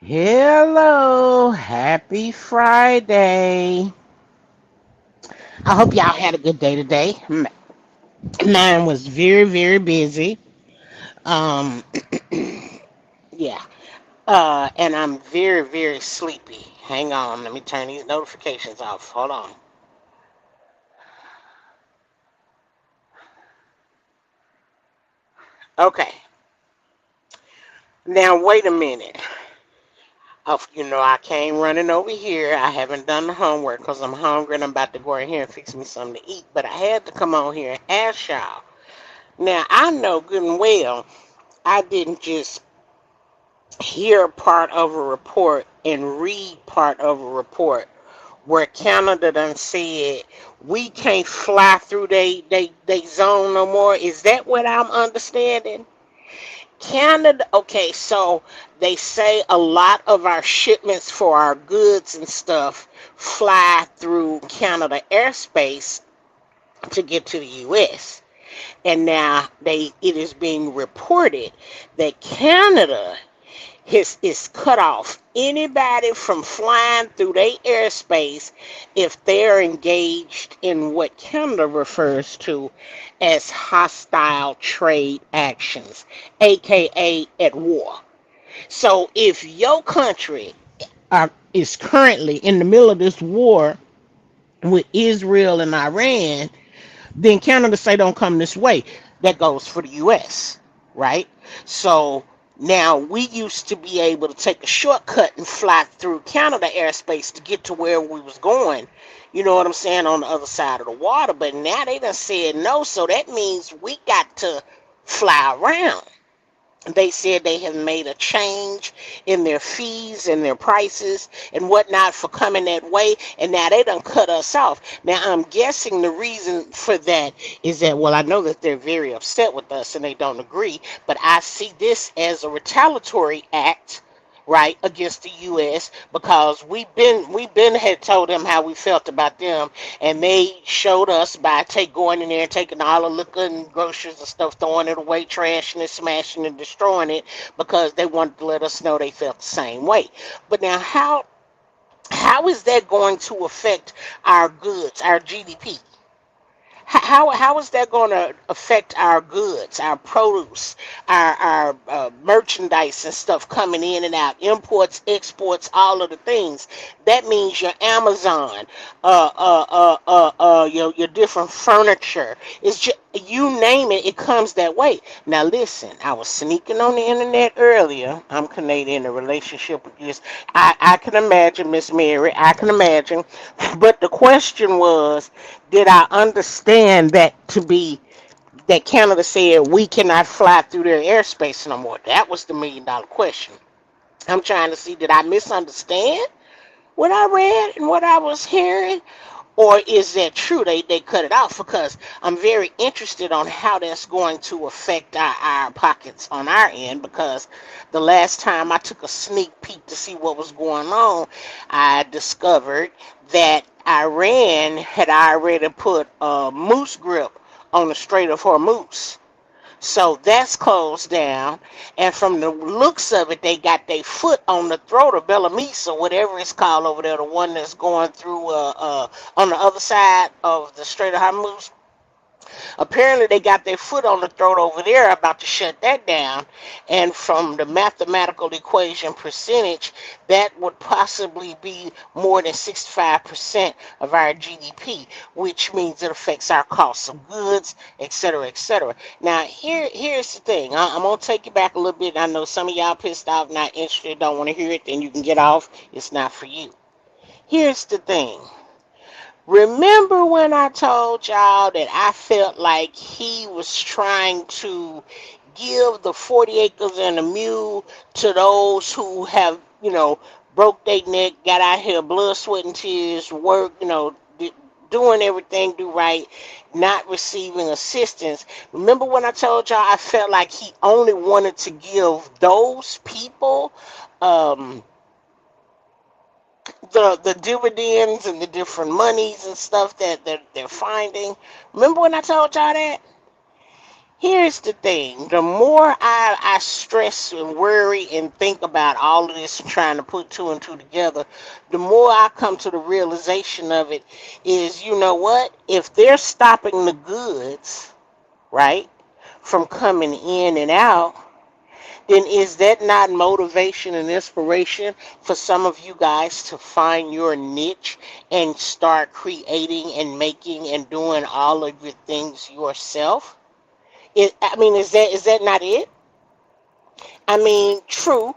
Hello, happy Friday. I hope y'all had a good day today. Mine was very, very busy. Um, yeah. And I'm very, very sleepy. Hang on, let me turn these notifications off. Hold on. Okay. Now wait a minute. I came running over here. I haven't done the homework because I'm hungry and I'm about to go in here and fix me something to eat. But I had to come on here and ask y'all. Now I know good and well I didn't just hear part of a report and read part of a report where Canada done said we can't fly through they zone no more. Is that what I'm understanding? Canada, okay, so they say a lot of our shipments for our goods and stuff fly through Canada airspace to get to the US. And now it is being reported that Canada is cut off anybody from flying through their airspace if they're engaged in what Canada refers to as hostile trade actions, aka at war. So if your country is currently in the middle of this war with Israel and Iran, then Canada say don't come this way. That goes for the US, right? So now we used to be able to take a shortcut and fly through Canada airspace to get to where we was going. You know what I'm saying, on the other side of the water. But now they done said no, so that means we got to fly around. They said they have made a change in their fees and their prices and whatnot for coming that way, and now they done cut us off. Now I'm guessing the reason for that is that, well, I know that they're very upset with us and they don't agree, but I see this as a retaliatory act, right, against the US, because we've been had told them how we felt about them, and they showed us by going in there and taking all the liquor and groceries and stuff, throwing it away, trashing it, smashing and destroying it, because they wanted to let us know they felt the same way. But now how is that going to affect our goods, our GDP? How is that going to affect our goods, our produce, our merchandise and stuff coming in and out, imports, exports, all of the things? That means your Amazon, your different furniture. It's just, you name it, it comes that way. Now listen, I was sneaking on the internet earlier. I'm Canadian in a relationship with this. I can imagine, Miss Mary. I can imagine. But the question was, did I understand that to be that Canada said we cannot fly through their airspace no more? That was the $1 million question. I'm trying to see, did I misunderstand what I read and what I was hearing? Or is that true? They cut it off, because I'm very interested on how that's going to affect our pockets on our end, because the last time I took a sneak peek to see what was going on, I discovered that Iran had already put a moose grip on the Strait of Hormuz. So that's closed down. And from the looks of it, they got their foot on the throat of Bellamese, or whatever it's called over there, the one that's going through on the other side of the Strait of Hormuz. Apparently, they got their foot on the throat over there, about to shut that down. And from the mathematical equation percentage, that would possibly be more than 65% of our GDP, which means it affects our cost of goods, etc., etc. Now, here's the thing. I'm gonna take you back a little bit. I know some of y'all pissed off, not interested, don't want to hear it. Then you can get off. It's not for you. Here's the thing. Remember when I told y'all that I felt like he was trying to give the 40 acres and a mule to those who have, broke their neck, got out here, blood, sweat, and tears, work, doing everything do right, not receiving assistance. Remember when I told y'all I felt like he only wanted to give those people um, the dividends and the different monies and stuff that they're finding. Remember when I told y'all that? Here's the thing. The more I stress and worry and think about all of this and trying to put two and two together, the more I come to the realization of it is, you know what? If they're stopping the goods, right, from coming in and out, then is that not motivation and inspiration for some of you guys to find your niche and start creating and making and doing all of your things yourself? I mean, is that not it? I mean, true.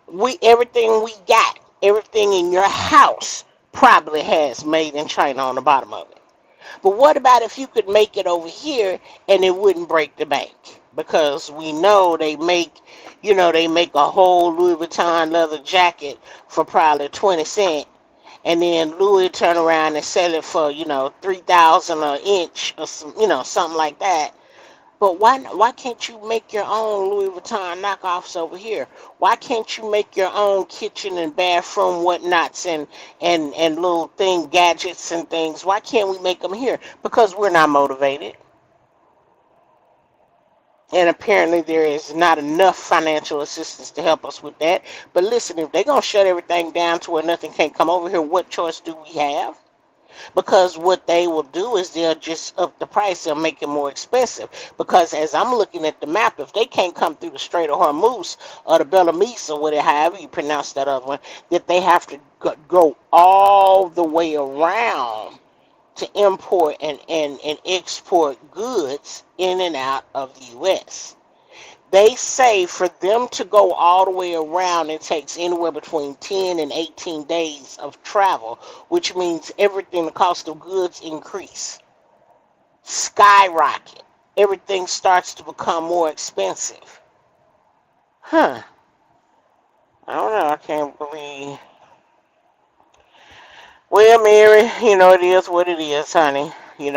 We everything we got, everything in your house probably has made in China on the bottom of it. But what about if you could make it over here and it wouldn't break the bank? Because we know they make a whole Louis Vuitton leather jacket for probably 20 cents. And then Louis turn around and sell it for, 3,000 an inch or something like that. But why can't you make your own Louis Vuitton knockoffs over here? Why can't you make your own kitchen and bathroom whatnots and little thing gadgets and things? Why can't we make them here? Because we're not motivated, and apparently there is not enough financial assistance to help us with that. But listen, if they're gonna shut everything down to where nothing can come over here, what choice do we have? Because what they will do is they'll just up the price, they'll make it more expensive. Because as I'm looking at the map, if they can't come through the Strait of Hormuz or the Belamise or whatever, however you pronounce that other one, that they have to go all the way around to import and export goods in and out of the U.S. They say for them to go all the way around, it takes anywhere between 10 and 18 days of travel, which means everything, the cost of goods increase, skyrocket. Everything starts to become more expensive. Huh. I don't know. I can't believe. Well, Mary, it is what it is, honey. You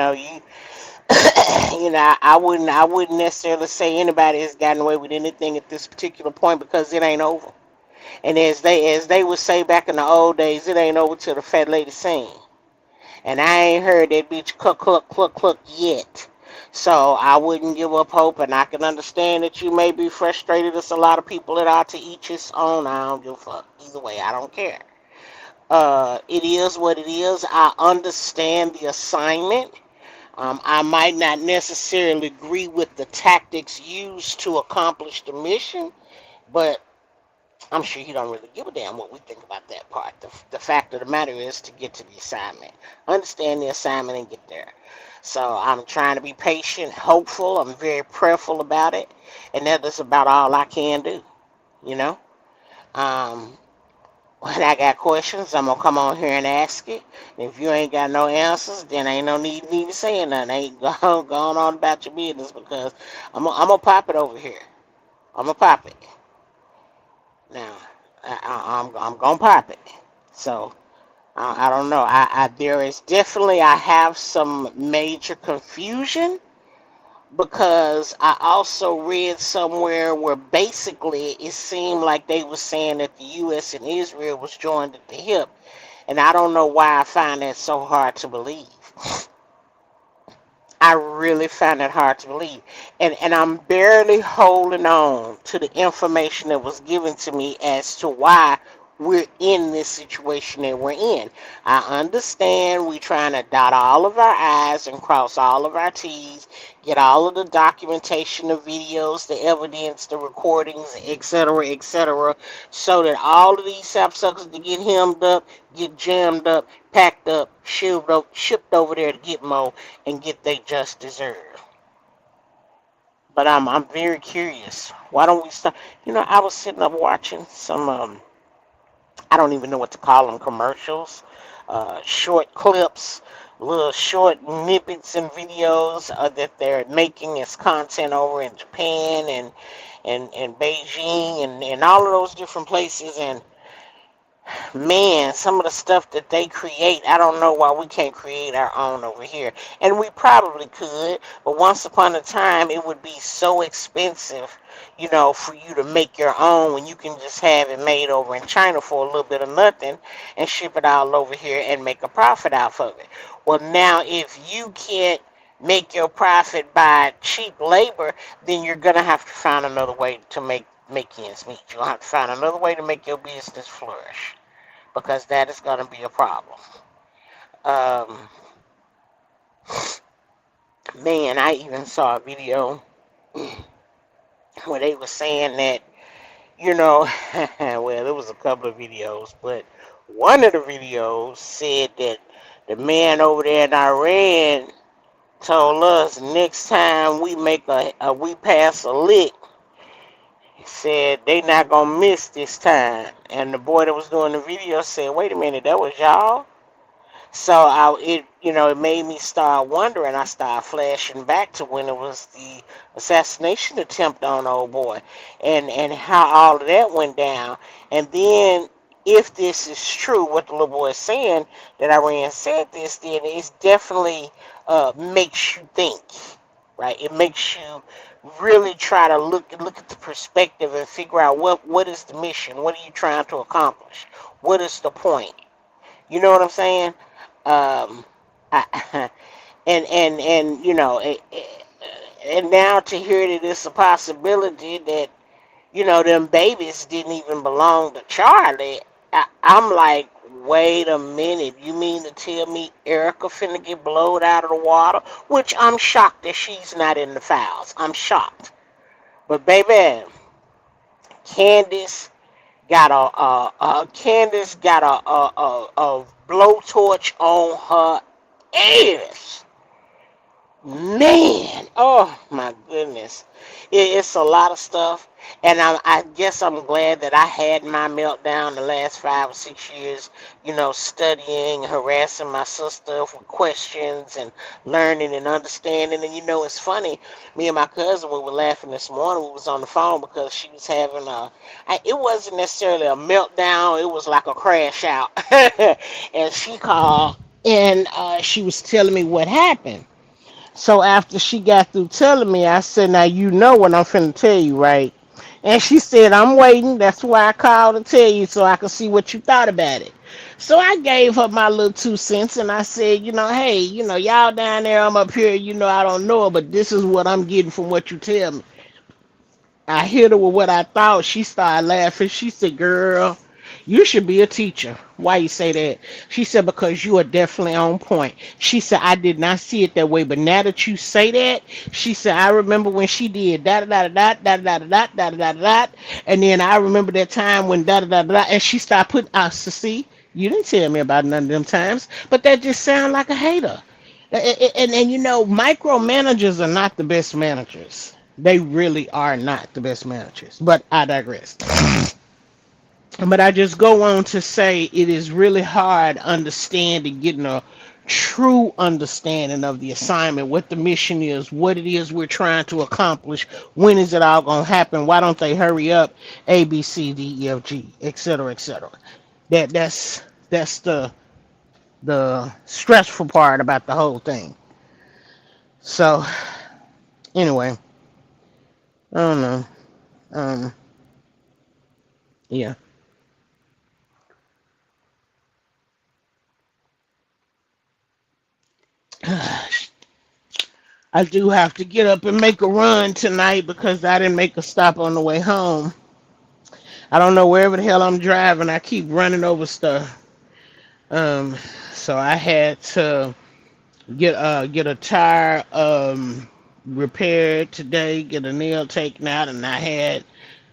I wouldn't necessarily say anybody has gotten away with anything at this particular point because it ain't over. And as they would say back in the old days, it ain't over till the fat lady sing. And I ain't heard that bitch cluck cluck cluck cluck yet. So I wouldn't give up hope, and I can understand that you may be frustrated. There's a lot of people that are to each his own. I don't give a fuck. Either way, I don't care. It is what it is. I understand the assignment. I might not necessarily agree with the tactics used to accomplish the mission, but I'm sure he don't really give a damn what we think about that part. The fact of the matter is to get to the assignment. Understand the assignment and get there. So I'm trying to be patient, hopeful. I'm very prayerful about it. And that is about all I can do, you know. Um, when I got questions, I'm going to come on here and ask it. And if you ain't got no answers, then ain't no need me saying nothing. Ain't going on about your business because I'm going to pop it over here. I'm going to pop it. Now, I'm gonna pop it. So I don't know. There is definitely I have some major confusion because I also read somewhere where basically it seemed like they were saying that the U.S. and Israel was joined at the hip, and I don't know why I find that so hard to believe. I really find it hard to believe. And I'm barely holding on to the information that was given to me as to why we're in this situation that we're in. I understand we're trying to dot all of our I's and cross all of our T's, get all of the documentation, the videos, the evidence, the recordings, etc., so that all of these sapsuckers to get hemmed up, get jammed up, packed up, shipped over there to Gitmo and get their just deserve. But I'm very curious. Why don't we start? I was sitting up watching some I don't even know what to call them, commercials, short clips, little short snippets and videos that they're making as content over in Japan and Beijing and all of those different places. And man, some of the stuff that they create, I don't know why we can't create our own over here. And we probably could, but once upon a time, it would be so expensive, for you to make your own when you can just have it made over in China for a little bit of nothing and ship it all over here and make a profit out of it. Well, now if you can't make your profit by cheap labor, then you're gonna have to find another way to make ends meet. You'll have to find another way to make your business flourish because that is gonna be a problem. Um, Man, I even saw a video where they were saying that, you know, well, there was a couple of videos, but one of the videos said that the man over there in Iran told us next time we we pass a lick, he said they not gonna miss this time. And the boy that was doing the video said, "Wait a minute, that was y'all." So it made me start wondering. I started flashing back to when it was the assassination attempt on old boy, and how all of that went down. And then, if this is true, what the little boy is saying, that Iran said this, then it definitely makes you think, right? It makes you really try to look at the perspective and figure out what is the mission, what are you trying to accomplish, what is the point. You know what I'm saying? Um, I, and and now to hear that it's a possibility that them babies didn't even belong to Charlie, I'm like, wait a minute, you mean to tell me Erica finna get blowed out of the water? Which I'm shocked that she's not in the files. I'm shocked. But baby, Candace Candace got a blowtorch on her ass. Man, oh my goodness, it's a lot of stuff, and I guess I'm glad that I had my meltdown the last 5 or 6 years. Studying, harassing my sister for questions, and learning and understanding. And it's funny. Me and my cousin, we were laughing this morning. We was on the phone because she was having it wasn't necessarily a meltdown. It was like a crash out, and she called and she was telling me what happened. So after she got through telling me, I said, "Now you know what I'm finna tell you, right?" And she said, "I'm waiting. That's why I called to tell you so I could see what you thought about it." So I gave her my little 2 cents and I said, "Hey, y'all down there, I'm up here, I don't know it, but this is what I'm getting from what you tell me." I hit her with what I thought. She started laughing. She said, "Girl, you should be a teacher." Why you say that? She said, "Because you are definitely on point." She said, "I did not see it that way, but now that you say that," she said, "I remember when she did da da da da da da da da da da da da, and then I remember that time when da da da da," and she started putting us to see. You didn't tell me about none of them times, but that just sound like a hater. And micromanagers are not the best managers. They really are not the best managers. But I digress. But I just go on to say it is really hard understanding, getting a true understanding of the assignment, what the mission is, what it is we're trying to accomplish, when is it all gonna happen, why don't they hurry up, A, B, C, D, E, F, G, etc., etc. That's the stressful part about the whole thing. So anyway, I don't know. Um, yeah. I do have to get up and make a run tonight because I didn't make a stop on the way home. I don't know wherever the hell I'm driving. I keep running over stuff. Um, so I had to get a tire repaired today, get a nail taken out, and I had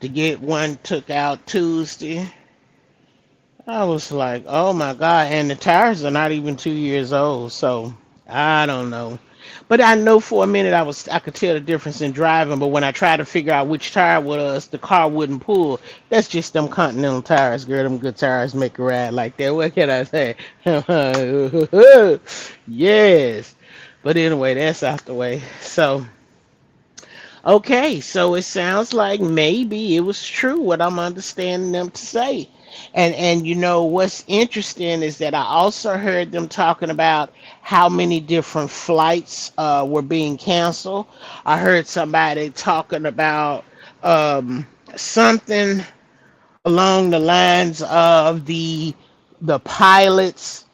to get one took out Tuesday. I was like, oh my God, and the tires are not even 2 years old, so I don't know. But I know for a minute I could tell the difference in driving, but when I tried to figure out which tire was, the car wouldn't pull. That's just them Continental tires, girl. Them good tires make a ride like that. What can I say? Yes. But anyway, that's out the way. So okay, so it sounds like maybe it was true what I'm understanding them to say. And what's interesting is that I also heard them talking about how many different flights were being canceled. I heard somebody talking about something along the lines of the pilots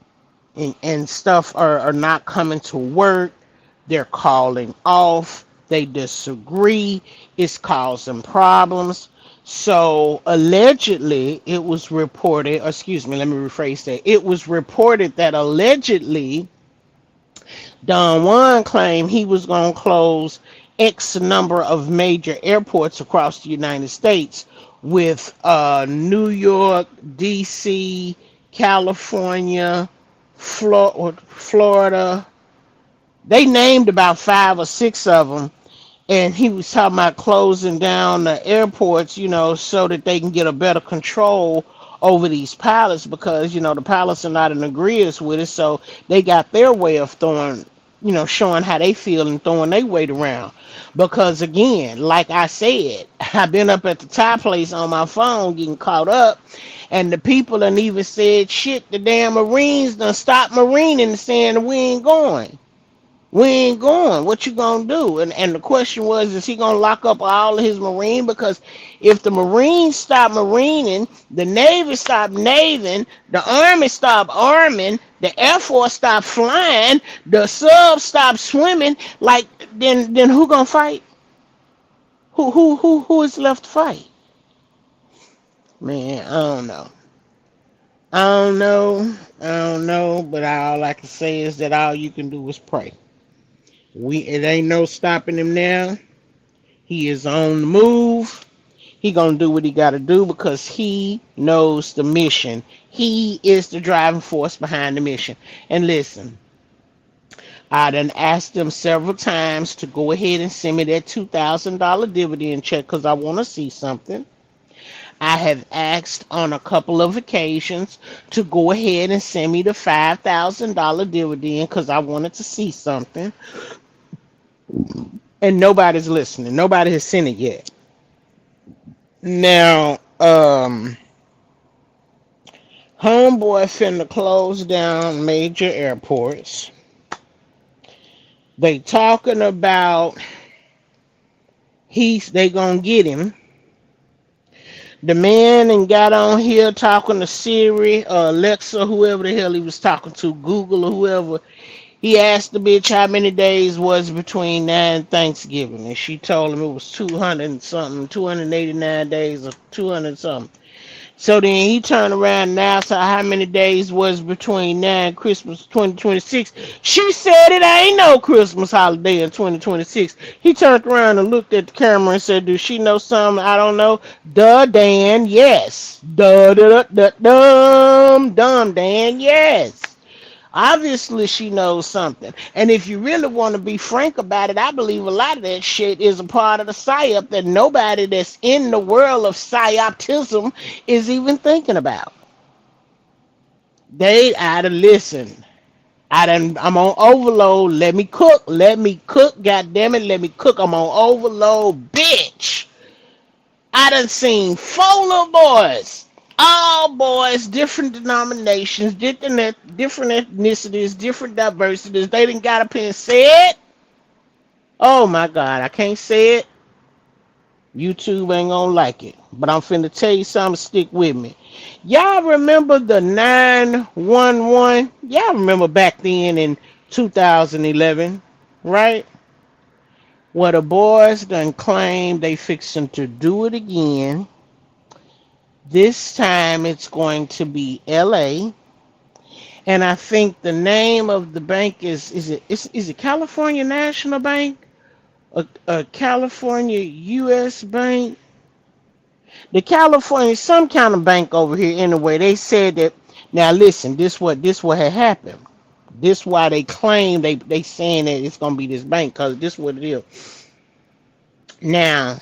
and stuff are not coming to work. They're calling off. They disagree. It's causing problems. So allegedly, it was reported, excuse me, let me rephrase that. It was reported that allegedly Don Juan claimed he was going to close X number of major airports across the United States with New York, D.C., California, Florida. They named about five or six of them, and he was talking about closing down the airports, so that they can get a better control over these pilots because the pilots are not in agreement with it, so they got their way of throwing, showing how they feel and throwing their weight around. Because again, like I said, I've been up at the Thai place on my phone getting caught up, and the people done even said, shit, the damn Marines done stopped marining, saying we ain't going. We ain't going. What you gonna do? And the question was, is he gonna lock up all of his Marine? Because if the Marines stop marining, the Navy stop naving, the Army stop arming, the Air Force stop flying, the subs stop swimming, like then who gonna fight? Who is left to fight? Man, I don't know. I don't know. I don't know. But all I can say is that all you can do is pray. It ain't no stopping him now. He is on the move. He gonna do what he gotta do because he knows the mission. He is the driving force behind the mission. And listen, I done asked them several times to go ahead and send me that $2,000 dividend check because I want to see something. I have asked on a couple of occasions to go ahead and send me the $5,000 dividend because I wanted to see something. And nobody's listening. Nobody has seen it yet. Now, homeboy finna close down major airports. They talking about they gonna get him. The man and got on here talking to Siri, Alexa, whoever the hell he was talking to, Google or whoever. He asked the bitch how many days was between now and Thanksgiving, and she told him it was 200 and something, 289 days or 200 something. So then he turned around and asked her how many days was between now and Christmas 2026. She said it ain't no Christmas holiday in 2026. He turned around and looked at the camera and said, "Does she know something I don't know?" Duh, Dan, yes. Duh, duh, duh, duh, dumb, Dan, yes. Obviously, she knows something. And if you really want to be frank about it, I believe a lot of that shit is a part of the psyop that nobody that's in the world of psyoptism is even thinking about. They oughta listen. I'm on overload. Let me cook. Let me cook. God damn it. Let me cook. I'm on overload, bitch. I done seen 4 little boys, all boys, different denominations, different ethnicities, different diversities. They done got up here and said, oh my God, I can't say it. YouTube ain't gonna like it. But I'm finna tell you something, stick with me. Y'all remember the 911? Y'all remember back then in 2011, right? Well, the boys done claimed they fixing to do it again. This time it's going to be LA. And I think the name of the bank is it California National Bank? A California US Bank? The California, some kind of bank over here anyway. They said that, now listen, this what had happened. This why they claim they saying that it's gonna be this bank, because this what it is. Now,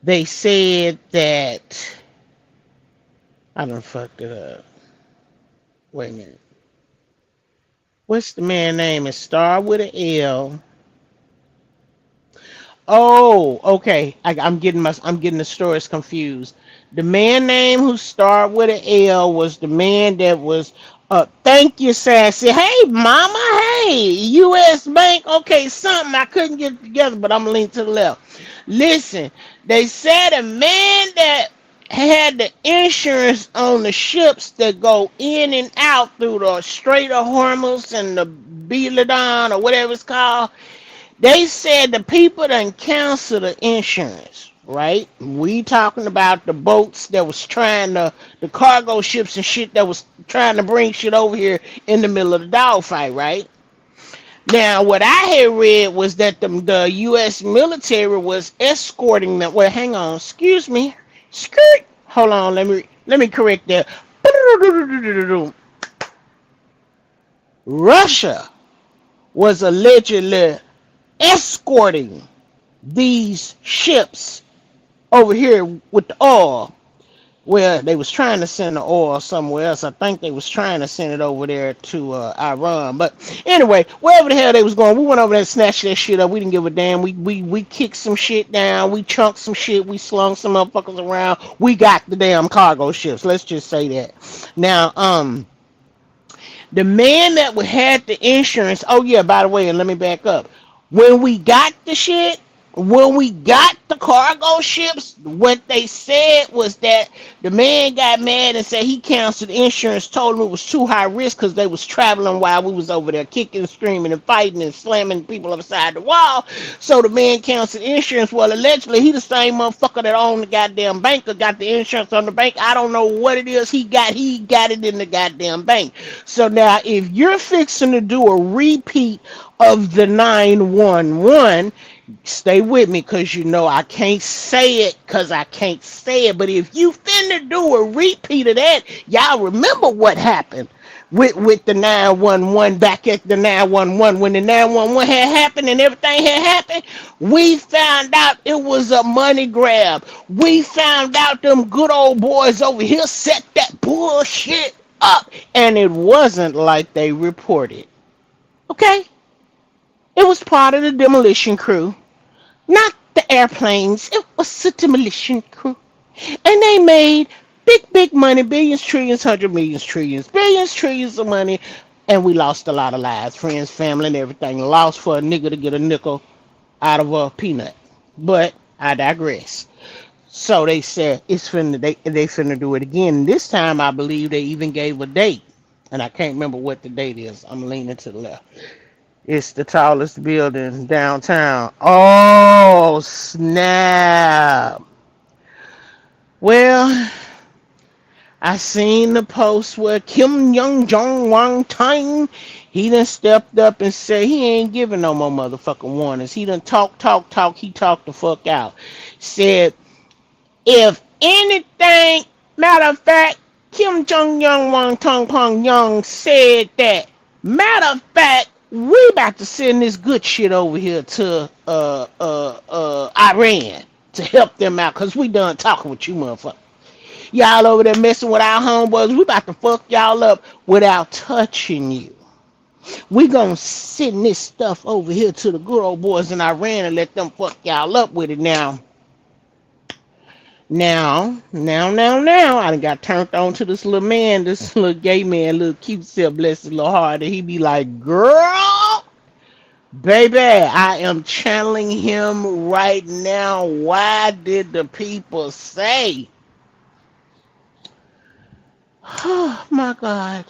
they said that I done fucked it up. Wait a minute. What's the man name? It start with an L. Oh, okay. I'm getting the stories confused. The man name who started with an L was the man that was thank you, Sassy. Hey mama, hey, US Bank. Okay, something I couldn't get it together, but I'm gonna lean to the left. Listen, they said a man that had the insurance on the ships that go in and out through the Strait of Hormuz and the Beladon or whatever it's called. They said the people done canceled the insurance, right? We talking about the boats that was trying to, the cargo ships and shit that was trying to bring shit over here in the middle of the dogfight, right? Now, what I had read was that the U.S. military was escorting them. Well, hang on, excuse me, skirt. Hold on, let me correct that. Russia was allegedly escorting these ships over here with the oil. Well, they was trying to send the oil somewhere else. I think they was trying to send it over there to Iran. But anyway, wherever the hell they was going, we went over there and snatched that shit up. We didn't give a damn. We kicked some shit down. We chunked some shit. We slung some motherfuckers around. We got the damn cargo ships. Let's just say that. Now, the man that had the insurance. Oh yeah, by the way, and let me back up. When we got the shit, when we got the cargo ships, what they said was that the man got mad and said he canceled the insurance, told him it was too high risk because they was traveling while we was over there kicking, screaming, and fighting and slamming people upside the wall. So the man canceled the insurance. Well, allegedly he the same motherfucker that owned the goddamn bank or got the insurance on the bank. I don't know what it is he got it in the goddamn bank. So now if you're fixing to do a repeat of the 911, stay with me because you know I can't say it because I can't say it. But if you finna do a repeat of that, y'all remember what happened with the 911 back at the 911 when the 911 had happened and everything had happened. We found out it was a money grab. We found out them good old boys over here set that bullshit up, and it wasn't like they reported. Okay? It was part of the demolition crew. Not the airplanes. It was the demolition crew. And they made big money. Billions, trillions, hundred millions, trillions. Billions, trillions of money. And we lost a lot of lives. Friends, family, and everything. Lost for a nigga to get a nickel out of a peanut. But I digress. So they said they finna do it again. This time I believe they even gave a date. And I can't remember what the date is. I'm leaning to the left. It's the tallest building downtown. Oh, snap. Well, I seen the post where Kim Young Jong Wang Tang, he done stepped up and said he ain't giving no more motherfucking warnings. He done talk. He talked the fuck out. Said, if anything, matter of fact, Kim Jong Young Wang Tong Pong Young said that, matter of fact, we about to send this good shit over here to Iran to help them out because we done talking with you motherfuckers. Y'all over there messing with our homeboys. We about to fuck y'all up without touching you. We gonna send this stuff over here to the good old boys in Iran and let them fuck y'all up with it now. Now, I done got turned on to this little man, this little gay man, little cute self, bless his little heart, and he be like, girl, baby, I am channeling him right now. Why did the people say? Oh, my God.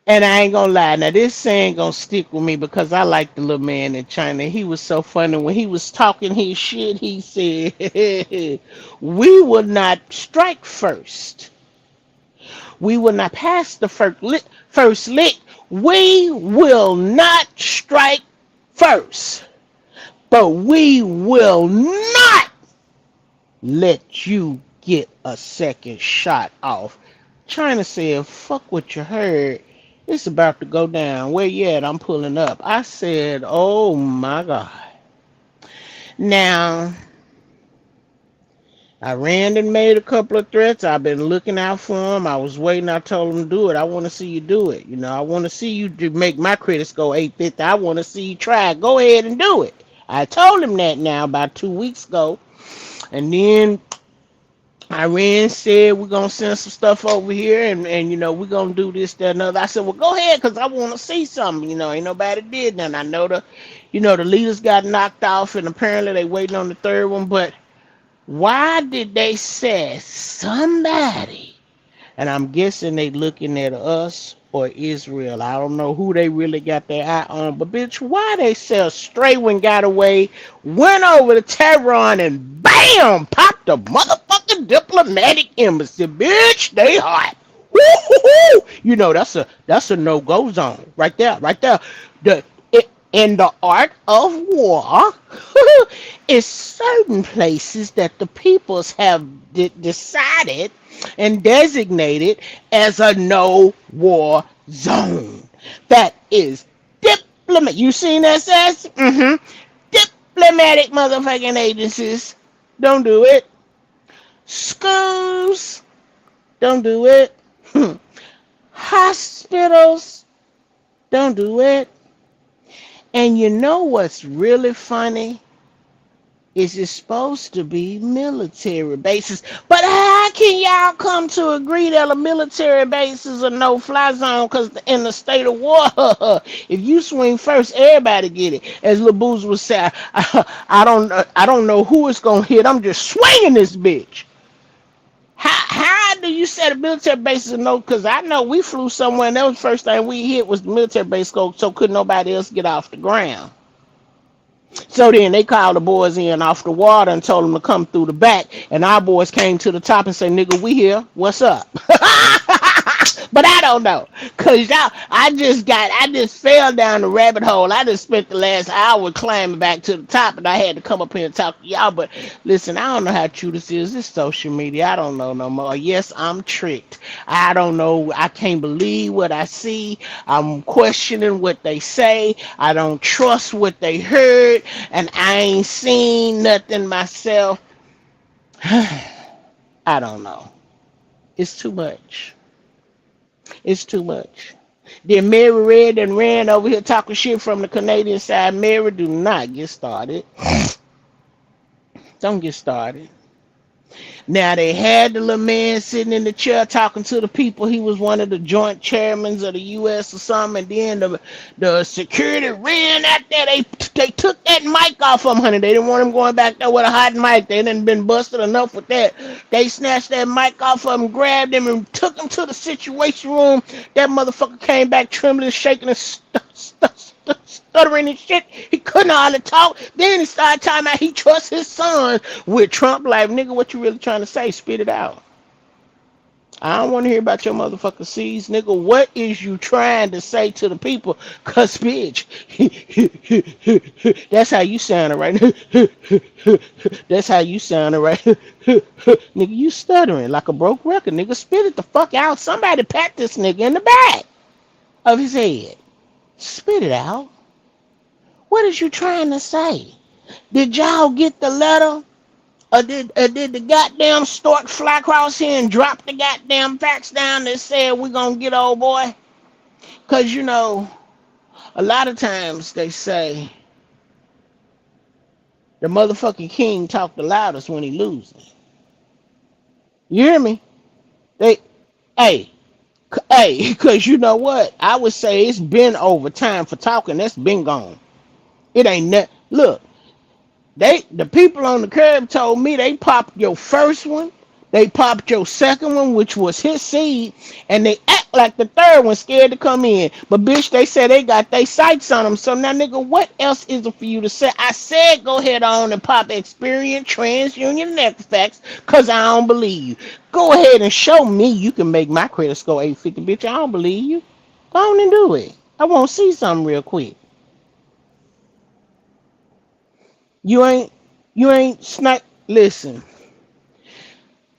And I ain't gonna lie, now this saying gonna stick with me because I like the little man in China. He was so funny when he was talking his shit. He said, "We will not strike first. We will not pass the first lick. We will not strike first, but we will not let you get a second shot off." China said, "Fuck what you heard. It's about to go down. Where you at? I'm pulling up." I said, oh my God. Now, I ran and made a couple of threats. I've been looking out for him. I was waiting. I told him to do it. I want to see you do it. You know, I want to see you make my credits go 850. I want to see you try. Go ahead and do it. I told him that now about 2 weeks ago. And then Iran said we're gonna send some stuff over here and you know we're gonna do this, that, and other. I said, well, go ahead, because I want to see something. You know, ain't nobody did nothing. I know the leaders got knocked off and apparently they waiting on the third one. But why did they say somebody? And I'm guessing they looking at us or Israel. I don't know who they really got their eye on, but bitch, why they sell stray when got away, went over to Tehran and bam, popped a motherfucking diplomatic embassy, bitch. They hot. Woo-hoo-hoo. You know that's a no go zone right there, right there. The in the art of war is certain places that the peoples have decided and designated as a no war zone. That is diplomat. You seen that, says? Mm-hmm. Diplomatic motherfucking agencies. Don't do it. Schools. Don't do it. Hospitals. Don't do it. And you know what's really funny? Is it's supposed to be military bases. But how can y'all come to agree that a military base is a no-fly zone? Because in the state of war, if you swing first, everybody get it. As Lil Booz would say, I don't know who it's gonna hit. I'm just swinging this bitch. How do you say the military base is a no? Because I know we flew somewhere and that was the first thing we hit was the military base, so couldn't nobody else get off the ground. So then they called the boys in off the water and told them to come through the back. And our boys came to the top and said, nigga, we here. What's up? But I don't know. Cause y'all, I just fell down the rabbit hole. I just spent the last hour climbing back to the top and I had to come up here and talk to y'all. But listen, I don't know how true this is. It's social media. I don't know no more. Yes, I'm tricked. I don't know. I can't believe what I see. I'm questioning what they say. I don't trust what they heard. And I ain't seen nothing myself. I don't know. It's too much. It's too much. Then Mary Red and ran over here talking shit from the Canadian side. Mary, do not get started. Don't get started. Now they had the little man sitting in the chair talking to the people. He was one of the joint chairmen of the U.S. or something. And then the security ran out there. They took that mic off him, honey. They didn't want him going back there with a hot mic. They didn't been busted enough with that. They snatched that mic off of him, grabbed him, and took him to the situation room. That motherfucker came back trembling, shaking, and stuttering and shit. He couldn't hardly talk. Then he started talking about he trusts his son with Trump. Like, nigga, what you really trying to say? Spit it out. I don't want to hear about your motherfucking C's, nigga. What is you trying to say to the people? Cause bitch, that's how you sounded right now. That's how you sounded right. Nigga, you stuttering like a broke record. Nigga, spit it the fuck out. Somebody pat this nigga in the back of his head. Spit it out. What is you trying to say? Did y'all get the letter? Or did the goddamn stork fly across here and drop the goddamn facts down that said we're gonna get old boy? Cause you know, a lot of times they say the motherfucking king talk the loudest when he loses. You hear me? They, hey, cause you know what? I would say it's been over time for talking. That's been gone. It ain't that. Look, the people on the curb told me they popped your first one, they popped your second one, which was his seed, and they act like the third one scared to come in. But bitch, they said they got their sights on them. So now, nigga, what else is it for you to say? I said go ahead on and pop Experience, TransUnion, and Equifax, cause I don't believe you. Go ahead and show me you can make my credit score 850, bitch. I don't believe you. Go on and do it. I want to see something real quick. You ain't snipe. Listen,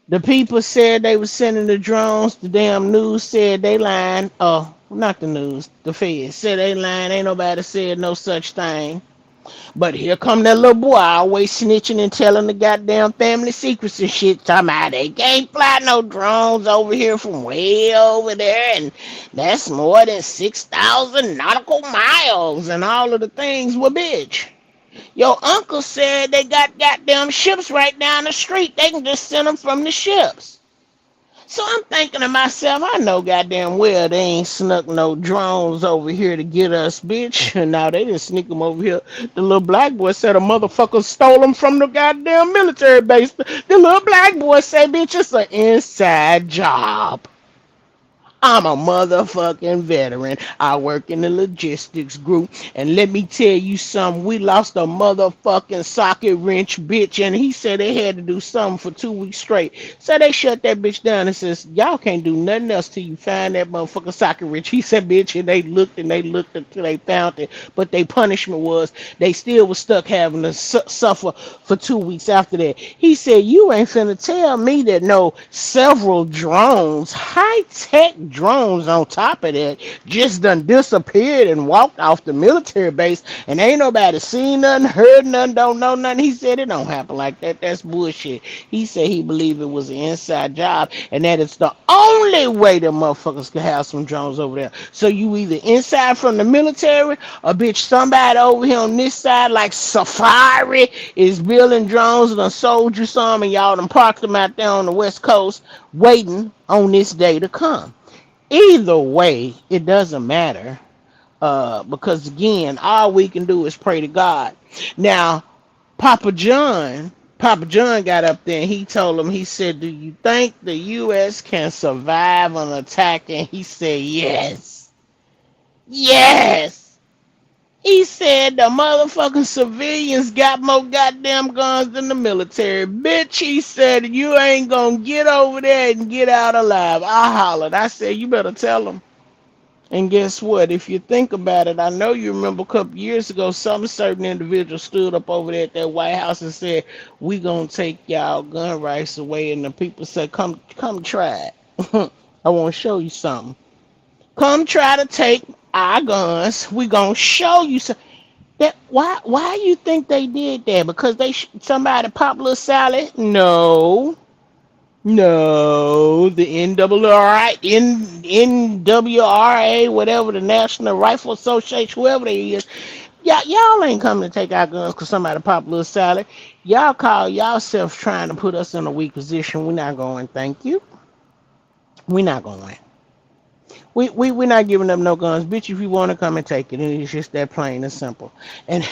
the people said they was sending the drones. The damn news said they lying. Oh, not the news. The feds said they lying. Ain't nobody said no such thing. But here come that little boy always snitching and telling the goddamn family secrets and shit. Talking about they can't fly no drones over here from way over there. And that's more than 6,000 nautical miles and all of the things. Well, bitch. Your uncle said they got goddamn ships right down the street. They can just send them from the ships. So I'm thinking to myself, I know goddamn well they ain't snuck no drones over here to get us, bitch. And now they didn't sneak them over here. The little black boy said a motherfucker stole them from the goddamn military base. The little black boy said, bitch, it's an inside job. I'm a motherfucking veteran. I work in the logistics group. And let me tell you something. We lost a motherfucking socket wrench bitch. And he said they had to do something for 2 weeks straight. So they shut that bitch down and says, y'all can't do nothing else till you find that motherfucking socket wrench. He said, bitch, and they looked until they found it. But their punishment was they still was stuck having to suffer for 2 weeks after that. He said, you ain't finna tell me that no several drones, high tech drones on top of that, just done disappeared and walked off the military base and ain't nobody seen nothing, heard nothing, don't know nothing. He said it don't happen like that. That's bullshit. He said he believed it was an inside job and that it's the only way the motherfuckers can have some drones over there. So you either inside from the military or bitch somebody over here on this side like Safari is building drones and done sold you some and y'all done parked them out there on the west coast waiting on this day to come. Either way, it doesn't matter. Because again, all we can do is pray to God. Now, Papa John got up there and he told him, he said, do you think the US can survive an attack? And he said, yes. Yes. He said the motherfucking civilians got more goddamn guns than the military. Bitch, he said, you ain't gonna get over there and get out alive. I hollered. I said, you better tell them. And guess what? If you think about it, I know you remember a couple years ago, some certain individual stood up over there at that White House and said, we gonna take y'all gun rights away. And the people said, come try it. I want to show you something. Come try to take our guns. We gonna show you something. That why you think they did that? Because somebody popped little salad? No. No, the NWRA, whatever, the National Rifle Association, whoever they is, y'all ain't coming to take our guns because somebody popped a little salad. Y'all call yourself trying to put us in a weak position. We're not going, thank you. We're not going. We're not giving them no guns, bitch. If you want to come and take it, and it's just that plain and simple. And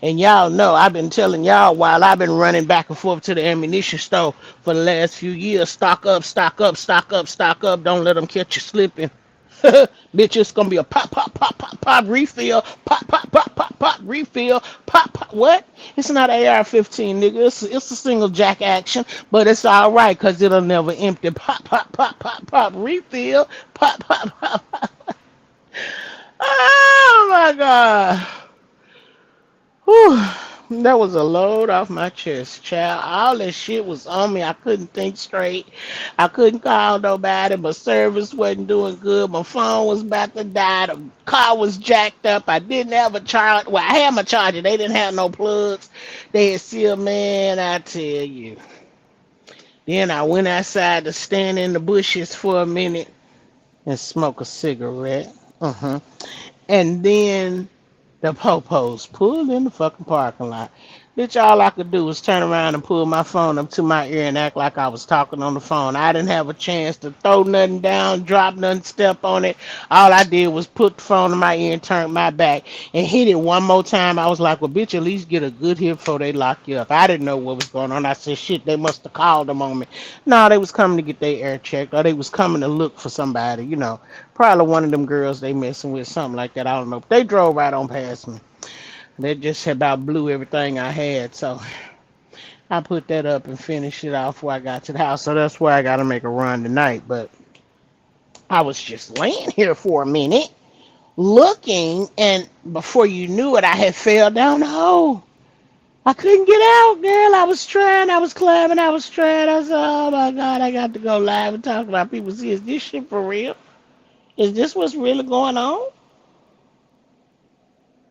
y'all know I've been telling y'all while I've been running back and forth to the ammunition store for the last few years. Stock up, stock up, stock up, stock up. Don't let them catch you slipping. Bitch, it's gonna be a pop, pop, pop, pop, pop refill, pop, pop, pop, pop, pop refill, pop, pop. What? It's not AR-15, nigga. It's a single jack action, but it's all right because it'll never empty. Pop, pop, pop, pop, pop refill, pop, pop, pop, pop. Oh my god. Whew. That was a load off my chest, child. All that shit was on me. I couldn't think straight. I couldn't call nobody. My service wasn't doing good. My phone was about to die. The car was jacked up. I didn't have a charge. Well, I had my charger. They didn't have no plugs. They had sealed, man, I tell you. Then I went outside to stand in the bushes for a minute and smoke a cigarette. And then the popos pulled in the fucking parking lot. Bitch, all I could do was turn around and pull my phone up to my ear and act like I was talking on the phone. I didn't have a chance to throw nothing down, drop nothing, step on it. All I did was put the phone in my ear and turn my back and hit it one more time. I was like, well, bitch, at least get a good hit before they lock you up. I didn't know what was going on. I said, shit, they must have called them on me. No, they was coming to get their air checked or they was coming to look for somebody, you know. Probably one of them girls they messing with, something like that. I don't know. But they drove right on past me. They just about blew everything I had. So I put that up and finished it off before I got to the house. So that's why I got to make a run tonight. But I was just laying here for a minute looking. And before you knew it, I had fell down the hole. I couldn't get out, girl. I was trying. I was climbing. I was trying. I said, oh, my God, I got to go live and talk about people. See, is this shit for real? Is this what's really going on?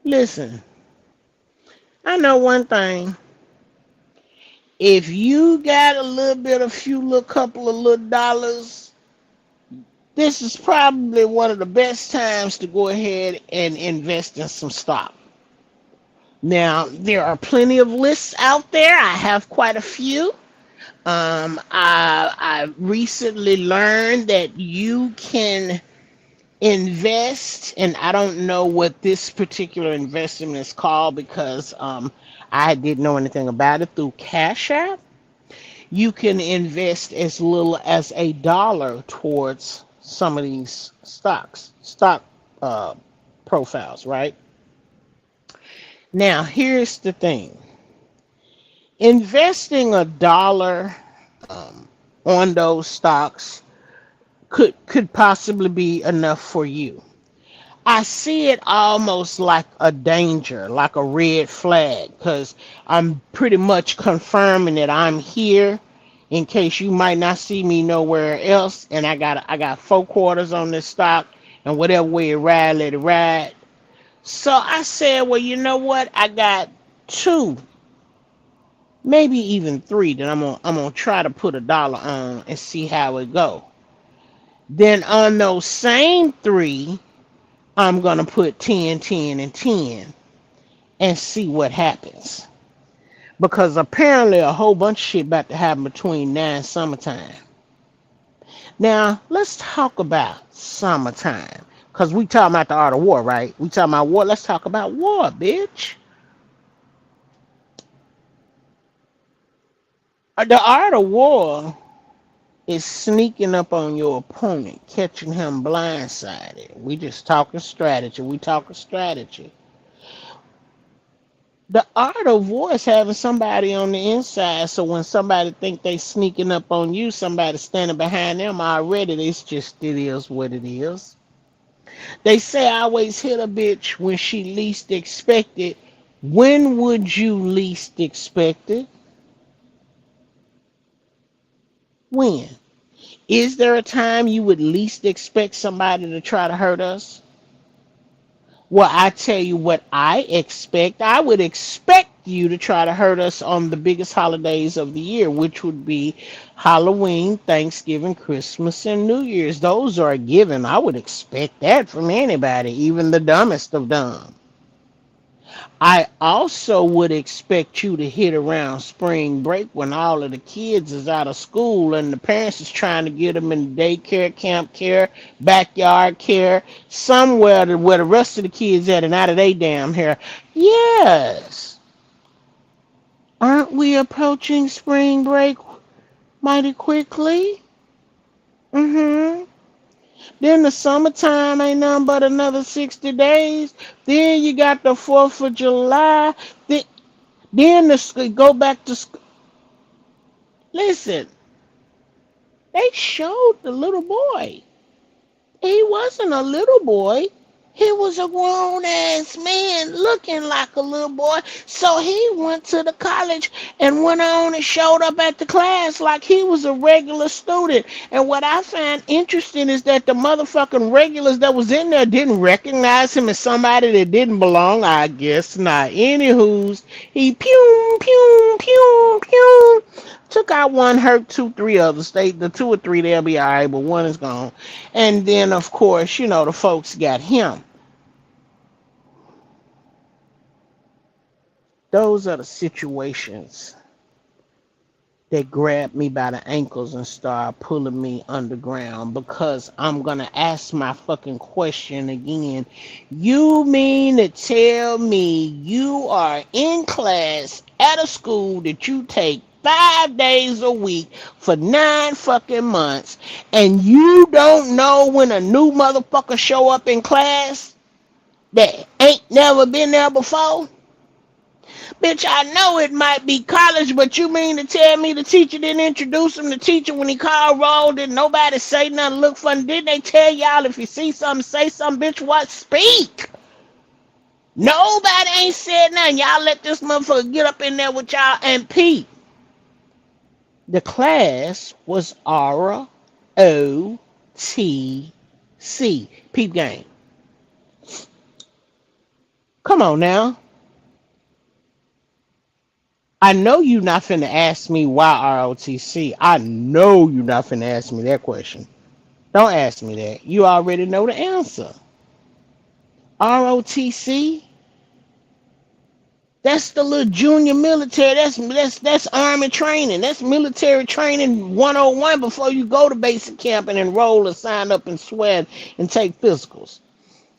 Listen, I know one thing. If you got a little bit, a few little couple of little dollars, this is probably one of the best times to go ahead and invest in some stock. Now, there are plenty of lists out there. I have quite a few. I recently learned that you can invest, and I don't know what this particular investment is called because I didn't know anything about it through Cash App. You can invest as little as $1 towards some of these stock uh, profiles, right? Now, here's the thing: investing $1 um, on those stocks could possibly be enough for you. I see it almost like a danger, like a red flag, because I'm pretty much confirming that I'm here in case you might not see me nowhere else. And I got 4 quarters on this stock, and whatever way it ride, let it ride. So I said, well, you know what? I got two, maybe even three that I'm gonna try to put $1 on and see how it go. Then on those same three, I'm gonna put 10, 10, and 10 and see what happens. Because apparently a whole bunch of shit about to happen between now and summertime. Now let's talk about summertime. Cause we talking about the art of war, right? We talking about war. Let's talk about war, bitch. The art of war is sneaking up on your opponent, catching him blindsided. We just talking strategy. We talking strategy. The art of war is having somebody on the inside, so when somebody think they sneaking up on you, somebody standing behind them already, it's just, it is what it is. They say I always hit a bitch when she least expect it. When would you least expect it? When? Is there a time you would least expect somebody to try to hurt us? Well, I tell you what I expect. I would expect you to try to hurt us on the biggest holidays of the year, which would be Halloween, Thanksgiving, Christmas, and New Year's. Those are a given. I would expect that from anybody, even the dumbest of dumb. I also would expect you to hit around spring break when all of the kids is out of school and the parents is trying to get them in daycare, camp care, backyard care, somewhere where the rest of the kids at and out of their damn hair. Yes. Aren't we approaching spring break mighty quickly? Mm-hmm. Then the summertime ain't nothing but another 60 days. Then you got the 4th of July. Then go back to school. Listen, they showed the little boy. He wasn't a little boy. He was a grown ass man looking like a little boy. So he went to the college and went on and showed up at the class like he was a regular student. And what I find interesting is that the motherfucking regulars that was in there didn't recognize him as somebody that didn't belong. I guess not. Anywho's, he pew, pew, pew, pew. Took out one, hurt two, three others. The 2 or 3 they'll be all right, but one is gone. And then, of course, the folks got him. Those are the situations that grab me by the ankles and start pulling me underground because I'm going to ask my fucking question again. You mean to tell me you are in class at a school that you take 5 days a week for 9 fucking months and you don't know when a new motherfucker show up in class that ain't never been there before? Bitch, I know it might be college, but you mean to tell me the teacher didn't introduce him? The teacher, when he called roll, didn't nobody say nothing, look funny? Didn't they tell y'all if you see something, say something, bitch, what? Speak! Nobody ain't said nothing. Y'all let this motherfucker get up in there with y'all and peep. The class was ROTC. Peep game. Come on now. I know you not finna ask me why ROTC. I know you not finna ask me that question. Don't ask me that. You already know the answer. ROTC? That's the little junior military. That's army training. That's military training 101 before you go to basic camp and enroll and sign up and sweat and take physicals.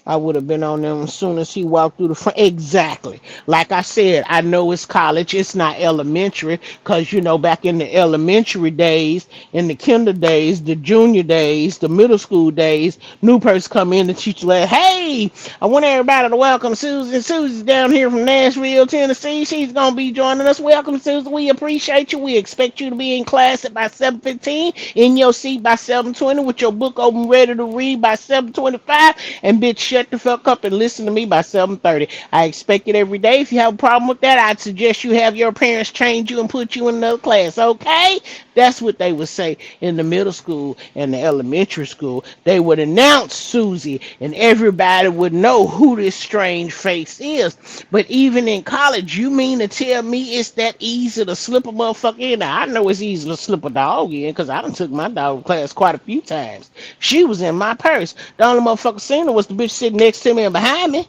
I would have been on them as soon as he walked through the front. Exactly. Like I said, I know it's college. It's not elementary. Because, back in the elementary days, in the kinder days, the junior days, the middle school days, new person come in, the teacher like, hey, I want everybody to welcome Susie. Susie's down here from Nashville, Tennessee. She's going to be joining us. Welcome, Susie. We appreciate you. We expect you to be in class at by 7:15, in your seat by 7:20, with your book open ready to read by 7:25. And bitch, shut the fuck up and listen to me by 7:30. I expect it every day. If you have a problem with that, I'd suggest you have your parents change you and put you in another class, okay? That's what they would say in the middle school and the elementary school. They would announce Susie, and everybody would know who this strange face is. But even in college, you mean to tell me it's that easy to slip a motherfucker in? Now, I know it's easy to slip a dog in because I done took my dog to class quite a few times. She was in my purse. The only motherfucker seen her was the bitch sitting next to me and behind me.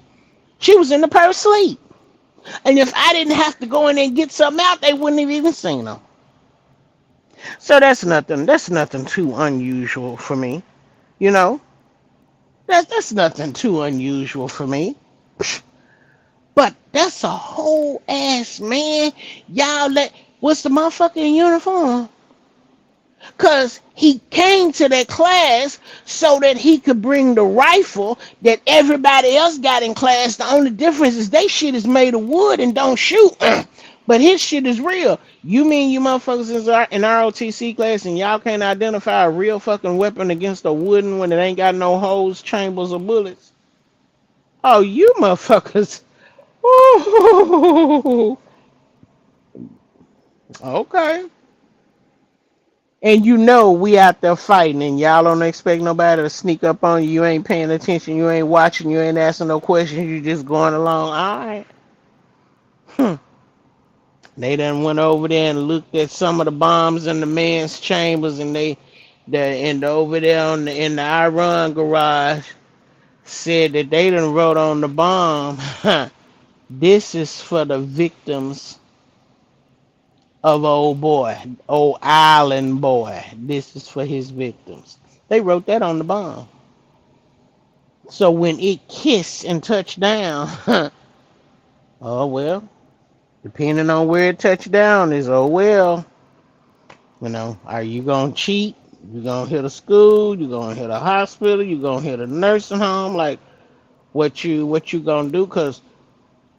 She was in the purse sleep. And if I didn't have to go in there and get something out, they wouldn't have even seen her. So that's nothing. That's nothing too unusual for me. You know, that's nothing too unusual for me. But that's a whole ass man. Y'all let what's the motherfucker in uniform? Cause he came to that class so that he could bring the rifle that everybody else got in class. The only difference is they shit is made of wood and don't shoot. But his shit is real. You mean you motherfuckers in ROTC class and y'all can't identify a real fucking weapon against a wooden one that ain't got no holes, chambers, or bullets? Oh, you motherfuckers. Ooh. Okay. And we out there fighting and y'all don't expect nobody to sneak up on you. You ain't paying attention. You ain't watching. You ain't asking no questions. You just going along. All right. They done went over there and looked at some of the bombs in the man's chambers, and and over there in the Iran garage said that they done wrote on the bomb. This is for the victims of old island boy. This is for his victims. They wrote that on the bomb. So when it kissed and touched down, oh well, depending on where it touched down is oh well. Are you gonna cheat? You gonna hit a school? You gonna hit a hospital? You gonna hit a nursing home? Like what you gonna do? Cause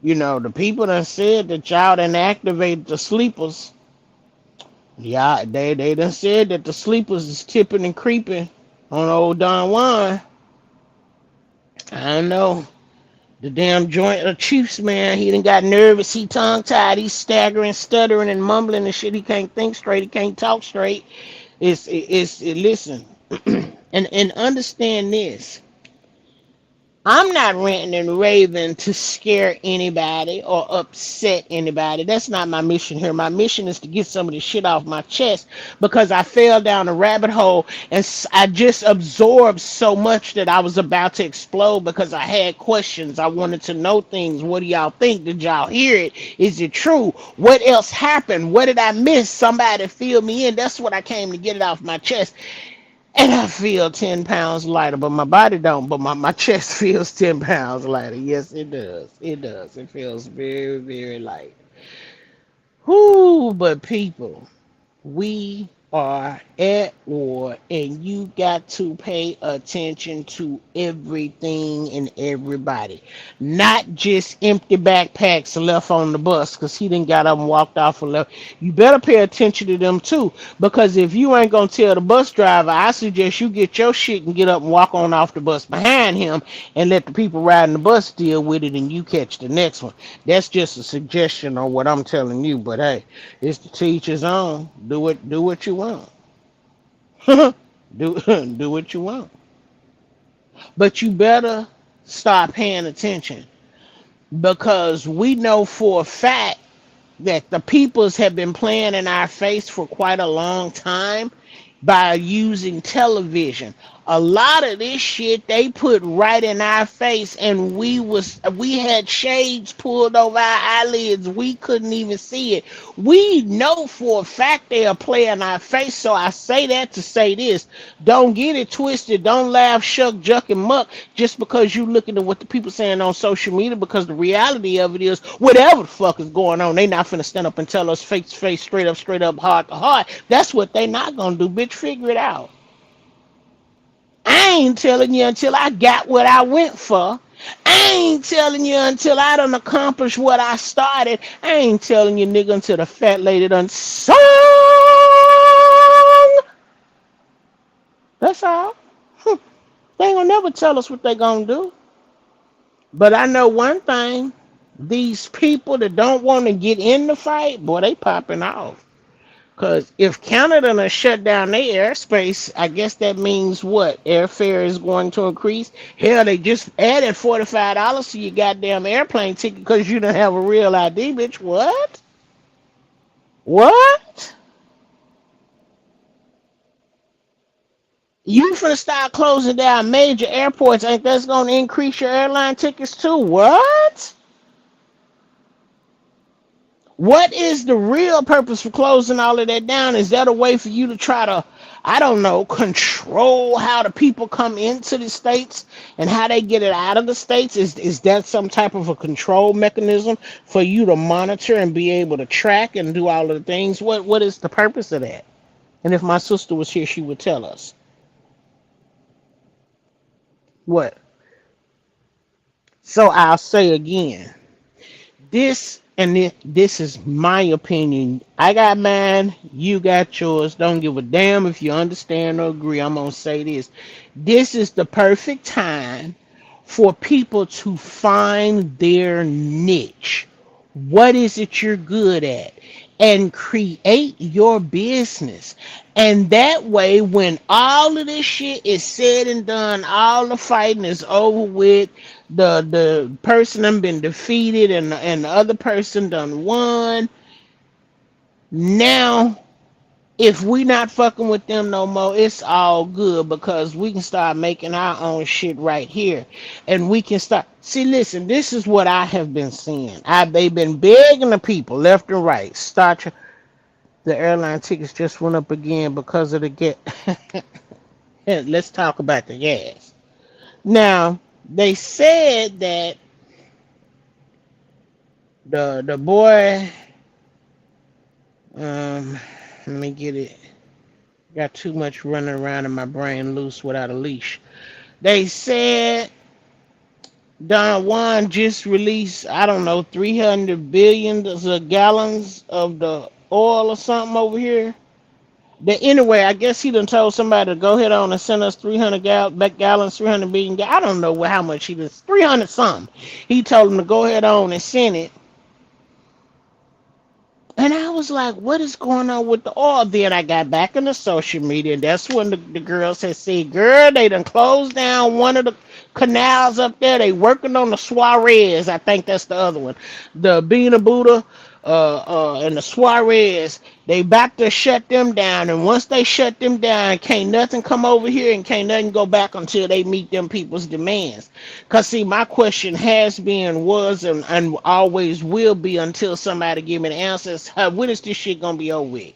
the people done said that y'all done activated the sleepers. Yeah, they done said that the sleepers is tipping and creeping on old Don Juan. I don't know. The damn joint of Chiefs, man, he done got nervous, he tongue tied, he's staggering, stuttering, and mumbling and shit. He can't think straight, he can't talk straight. Listen, and understand this. I'm not ranting and raving to scare anybody or upset anybody. That's not my mission here. My mission is to get some of this shit off my chest because I fell down a rabbit hole and I just absorbed so much that I was about to explode because I had questions. I wanted to know things. What do y'all think? Did y'all hear it? Is it true? What else happened? What did I miss? Somebody fill me in. That's what I came to get it off my chest. And I feel 10 pounds lighter, but my body don't. But my chest feels 10 pounds lighter. Yes, it does. It does. It feels very, very light. Whoo, but people, we are at war, and you got to pay attention to everything and everybody, not just empty backpacks left on the bus because he didn't got up and walked off and left. You better pay attention to them too, because if you ain't gonna tell the bus driver, I suggest you get your shit and get up and walk on off the bus behind him and let the people riding the bus deal with it and you catch the next one. That's just a suggestion on what I'm telling you, but hey, it's the teacher's own. Do what you want. do what you want. But you better start paying attention because we know for a fact that the peoples have been playing in our face for quite a long time by using television. A lot of this shit they put right in our face, and we had shades pulled over our eyelids. We couldn't even see it. We know for a fact they are playing our face. So I say that to say this: don't get it twisted. Don't laugh, shuck, juck, and muck just because you looking at what the people saying on social media. Because the reality of it is, whatever the fuck is going on, they not finna stand up and tell us face to face, straight up, heart to heart. That's what they not gonna do, bitch. Figure it out. I ain't telling you until I got what I went for. I ain't telling you until I done accomplished what I started. I ain't telling you, nigga, until the fat lady done sung. That's all. They ain't gonna never tell us what they gonna do. But I know one thing. These people that don't want to get in the fight, boy, they popping off. Because if Canada done shut down their airspace, I guess that means what? Airfare is going to increase. Hell, they just added $45 to your goddamn airplane ticket because you don't have a real ID, bitch. What? What? You finna start closing down major airports, ain't that's gonna increase your airline tickets too? What? What is the real purpose for closing all of that down? Is that a way for you to try to, I don't know, control how the people come into the states and how they get it out of the states? Is that some type of a control mechanism for you to monitor and be able to track and do all of the things? What is the purpose of that? And if my sister was here, she would tell us. What? So I'll say again. This is my opinion. I got mine, you got yours. Don't give a damn if you understand or agree. I'm gonna say this. This is the perfect time for people to find their niche. What is it you're good at? And create your business. And that way, when all of this shit is said and done, all the fighting is over with, the person done been defeated and the other person done won. Now if we not fucking with them no more, it's all good because we can start making our own shit right here, and we can start. See, listen, this is what I have been seeing. They've been begging the people left and right. The airline tickets just went up again because of the get. Let's talk about the gas. Now they said that the boy, let me get it. Got too much running around in my brain loose without a leash. They said Don Juan just released, I don't know, 300 billion gallons of the oil or something over here. Anyway, I guess he done told somebody to go ahead on and send us 300 gallons, 300 billion. I don't know how much he does, 300 something. He told them to go ahead on and send it. And I was like, what is going on with the oil? Then I got back into social media, and that's when the girls had said, girl, they done closed down one of the canals up there. They working on the Suarez. I think that's the other one. The Bina Buddha and the Suarez. They about to shut them down. And once they shut them down, can't nothing come over here and can't nothing go back until they meet them people's demands. Because, see, my question has been, was, and always will be until somebody give me the answers. When is this shit going to be over with?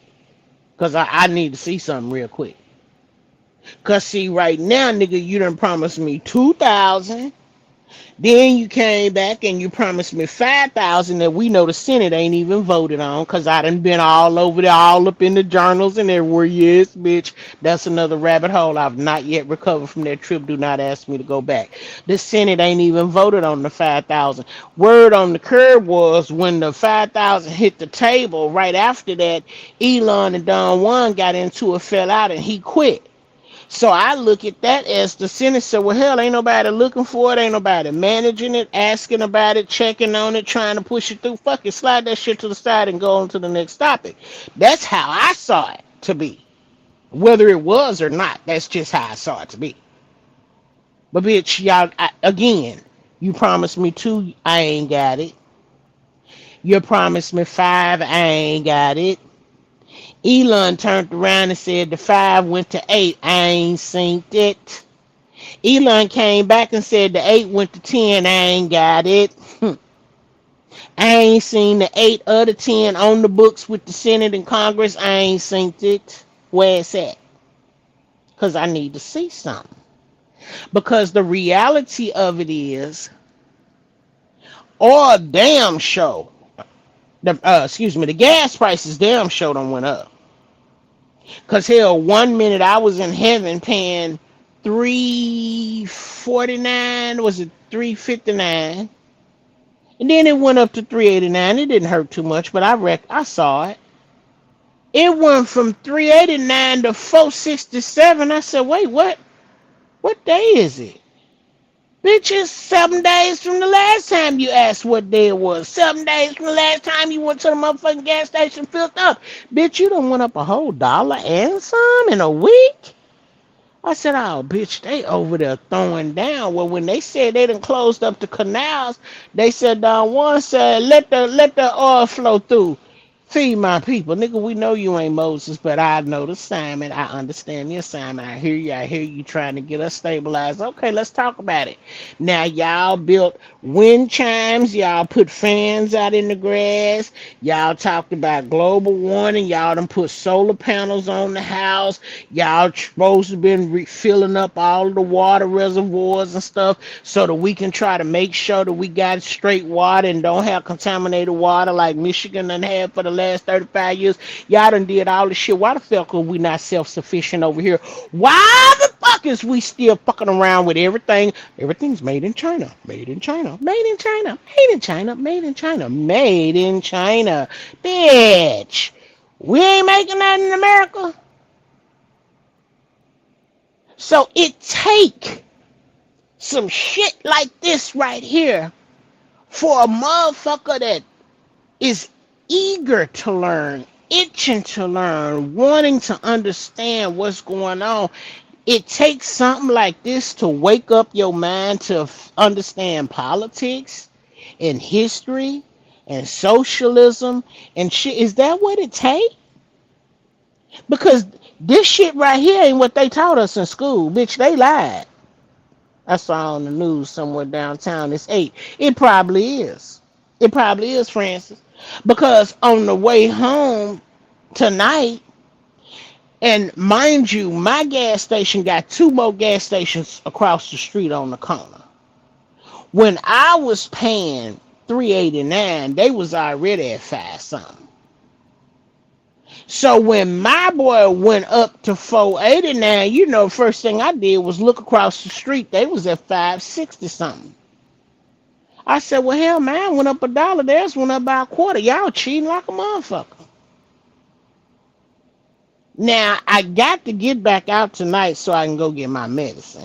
Because I need to see something real quick. Because, see, right now, nigga, you done promised me 2,000. Then you came back and you promised me 5,000 that we know the Senate ain't even voted on because I done been all over there, all up in the journals and everywhere. Yes, bitch. That's another rabbit hole. I've not yet recovered from that trip. Do not ask me to go back. The Senate ain't even voted on the 5,000. Word on the curb was when the 5,000 hit the table, right after that, Elon and Don Juan got into it, fell out, and he quit. So I look at that as the Senate said, well, hell, ain't nobody looking for it, ain't nobody managing it, asking about it, checking on it, trying to push it through. Fuck it, slide that shit to the side and go on to the next topic. That's how I saw it to be. Whether it was or not, that's just how I saw it to be. But bitch, y'all, again, you promised me 2, I ain't got it. You promised me 5, I ain't got it. Elon turned around and said the 5 went to 8. I ain't seen it. Elon came back and said the 8 went to 10. I ain't got it. I ain't seen the 8 other 10 on the books with the Senate and Congress. I ain't seen it. Where it's at? Because I need to see something. Because the reality of it is, or damn show, the gas prices damn show done went up. Cause hell, 1 minute I was in heaven paying 349, was it 359? And then it went up to 389. It didn't hurt too much, but I saw it. It went from 389 to 467. I said, wait, what? What day is it? Bitch, it's 7 days from the last time you asked what day it was. 7 days from the last time you went to the motherfucking gas station filled up. Bitch, you done went up a whole dollar and some in a week? I said, oh, bitch, they over there throwing down. Well, when they said they done closed up the canals, they said, one said, let the oil flow through. Feed my people. Nigga, we know you ain't Moses, but I know the assignment. I understand the assignment. I hear you. I hear you trying to get us stabilized. Okay, let's talk about it. Now, y'all built wind chimes. Y'all put fans out in the grass. Y'all talked about global warming. Y'all done put solar panels on the house. Y'all supposed to been refilling up all of the water reservoirs and stuff so that we can try to make sure that we got straight water and don't have contaminated water like Michigan done had for the last 35 years. Y'all done did all this shit. Why the fuck are we not self-sufficient over here? Why the fuck is we still fucking around with everything? Everything's made in China. Made in China. Made in China. Made in China. Made in China. Made in China. Bitch. We ain't making that in America. So it take some shit like this right here for a motherfucker that is eager to learn, itching to learn, wanting to understand what's going on. It takes something like this to wake up your mind to understand politics and history and socialism and shit. Is that what it takes? Because this shit right here ain't what they taught us in school. Bitch, they lied. I saw on the news somewhere downtown. It's 8. It probably is. It probably is, Francis. Because on the way home tonight, and mind you, my gas station got 2 more gas stations across the street on the corner. When I was paying 389, they was already at 5 something. So when my boy went up to 489, first thing I did was look across the street. They was at 560 something. I said, well, hell, man, went up a dollar. Theirs went up by a quarter. Y'all cheating like a motherfucker. Now, I got to get back out tonight so I can go get my medicine.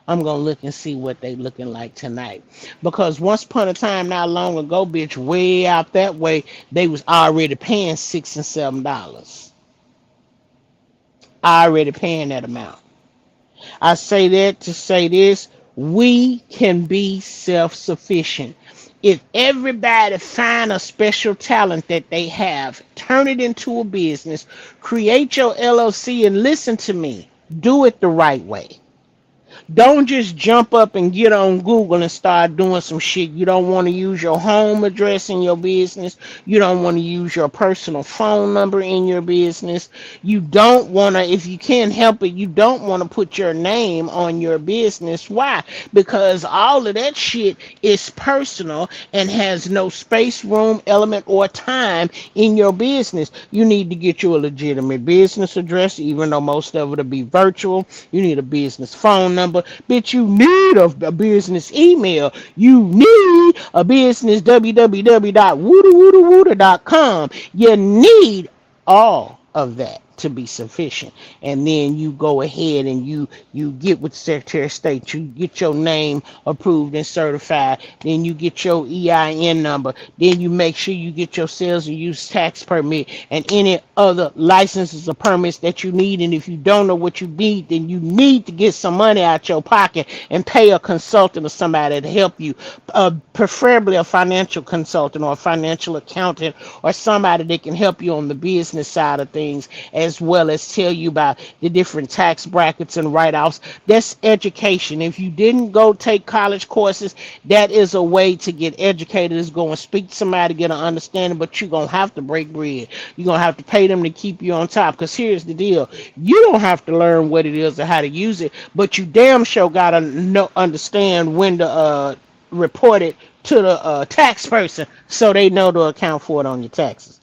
I'm going to look and see what they looking like tonight. Because once upon a time, not long ago, bitch, way out that way, they was already paying $6 and $7. Already paying that amount. I say that to say this. We can be self-sufficient. If everybody find a special talent that they have, turn it into a business, create your LLC, and listen to me, do it the right way. Don't just jump up and get on Google and start doing some shit. You don't want to use your home address in your business. You don't want to use your personal phone number in your business. You don't want to, if you can't help it, you don't want to put your name on your business. Why? Because all of that shit is personal and has no space, room, element, or time in your business. You need to get you a legitimate business address, even though most of it will be virtual. You need a business phone number. Bitch, you need a business email. You need a business www.woodawoodawoota.com. You need all of that. to be sufficient. And then you go ahead and you get with the Secretary of State. You get your name approved and certified. Then you get your EIN number. Then you make sure you get your sales and use tax permit and any other licenses or permits that you need. And if you don't know what you need, then you need to get some money out your pocket and pay a consultant or somebody to help you, preferably a financial consultant or a financial accountant or somebody that can help you on the business side of things, as well as tell you about the different tax brackets and write-offs. That's education. If you didn't go take college courses, that is a way to get educated, is go and speak to somebody, get an understanding, but you're going to have to break bread. You're going to have to pay them to keep you on top, because here's the deal. You don't have to learn what it is or how to use it, but you damn sure got to know, understand when to report it to the tax person so they know to account for it on your taxes.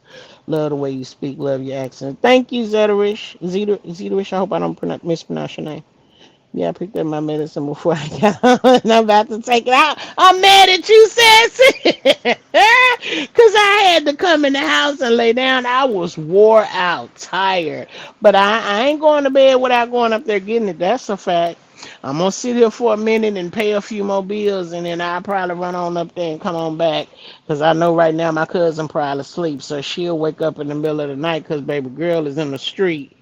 Love the way you speak. Love your accent. Thank you, Zeterish. Zeterish, I hope I don't mispronounce your name. Yeah, I picked up my medicine before I got on, and I'm about to take it out. I'm mad at you, Sassy, because I had to come in the house and lay down. I was wore out, tired, but I ain't going to bed without going up there getting it. That's a fact. I'm gonna sit here for a minute and pay a few more bills, and then I'll probably run on up there and come on back. Cause I know right now my cousin probably asleep, so she'll wake up in the middle of the night. Cause baby girl is in the street,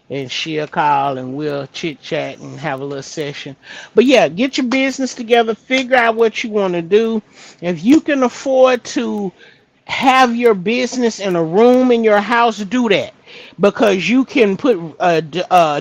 and she'll call and we'll chit chat and have a little session. But yeah, get your business together, figure out what you want to do. If you can afford to have your business in a room in your house, do that, because you can put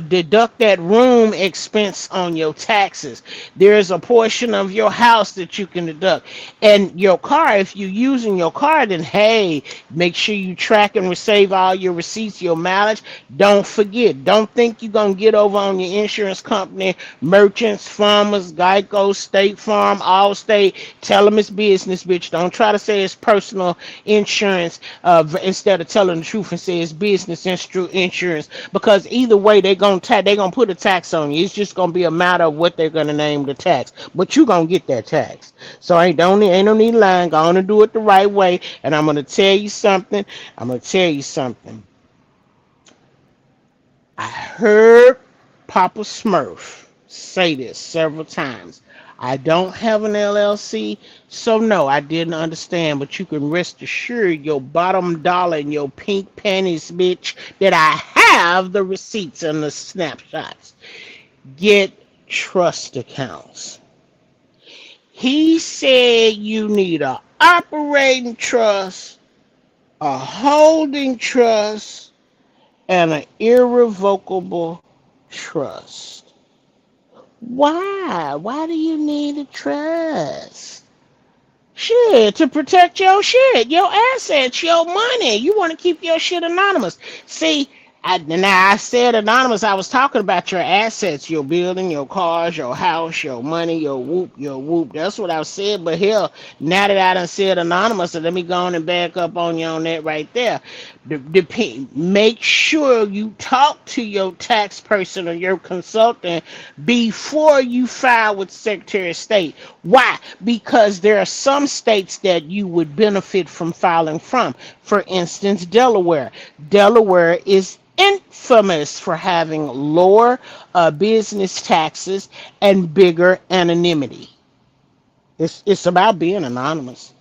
deduct that room expense on your taxes. There's a portion of your house that you can deduct, and your car, if you're using your car, then hey, make sure you track and save all your receipts, your mileage. Don't forget, don't think you're gonna get over on your insurance company, merchants, farmers, Geico, State Farm, Allstate. Tell them it's business, bitch. Don't try to say it's personal insurance instead of telling the truth and say it's business insurance, because either way they gonna put a tax on you. It's just gonna be a matter of what they're gonna name the tax, but you gonna get that tax. So ain't no need lying. Gonna do it the right way. And I'm gonna tell you something. I heard Papa Smurf say this several times. I don't have an LLC, so no, I didn't understand. But you can rest assured, your bottom dollar and your pink panties, bitch, that I have the receipts and the snapshots. Get trust accounts. He said you need a operating trust, a holding trust, and an irrevocable trust. Why? Why do you need a trust? Shit, to protect your shit, your assets, your money. You want to keep your shit anonymous. See, I said anonymous. I was talking about your assets, your building, your cars, your house, your money, your whoop, your whoop. That's what I said. But hell, now that I done said anonymous, so let me go on and back up on you on that right there. Make sure you talk to your tax person or your consultant before you file with Secretary of State. Why? Because there are some states that you would benefit from filing from. For instance, Delaware. Delaware is infamous for having lower business taxes and bigger anonymity. It's about being anonymous.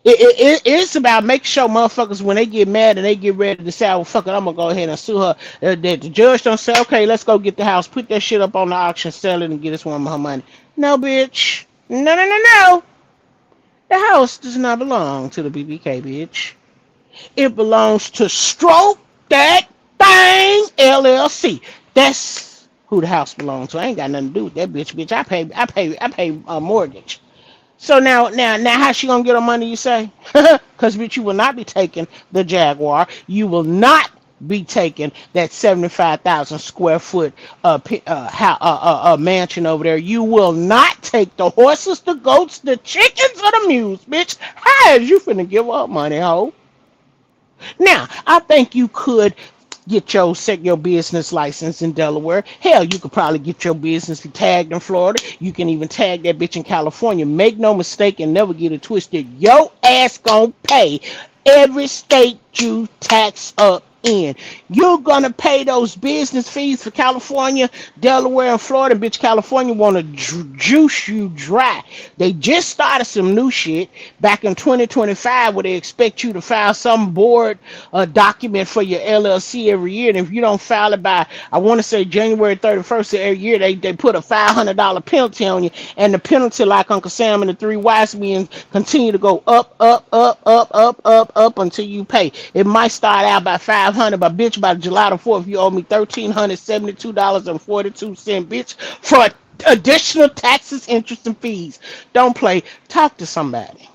It's about making sure motherfuckers, when they get mad and they get ready to say, "Oh fuck it, I'm gonna go ahead and sue her," that the judge don't say, "Okay, let's go get the house, put that shit up on the auction, sell it, and get this woman her money." No, bitch. No, no, no, no. The house does not belong to the BBK, bitch. It belongs to Stroke That Thing LLC. That's who the house belongs to. I ain't got nothing to do with that bitch. Bitch, I pay a mortgage. So now, how she gonna get her money? You say? Because bitch, you will not be taking the Jaguar. You will not be taking that 75,000 square foot mansion over there. You will not take the horses, the goats, the chickens, or the mules, bitch. How is you finna give up money, ho? Now, I think you could get your business license in Delaware. Hell, you could probably get your business tagged in Florida. You can even tag that bitch in California. Make no mistake and never get it twisted. Your ass gonna pay every state you tax up in. You're gonna pay those business fees for California, Delaware, and Florida. Bitch, California wanna juice you dry. They just started some new shit back in 2025 where they expect you to file some board document for your LLC every year. And if you don't file it by, I want to say January 31st of every year, they put a $500 penalty on you. And the penalty, like Uncle Sam and the Three Wise Men, continue to go up, up until you pay. It might start out by 500, but bitch, by July the 4th, you owe me $1,372.42, bitch, for additional taxes, interest, and fees. Don't play. Talk to somebody.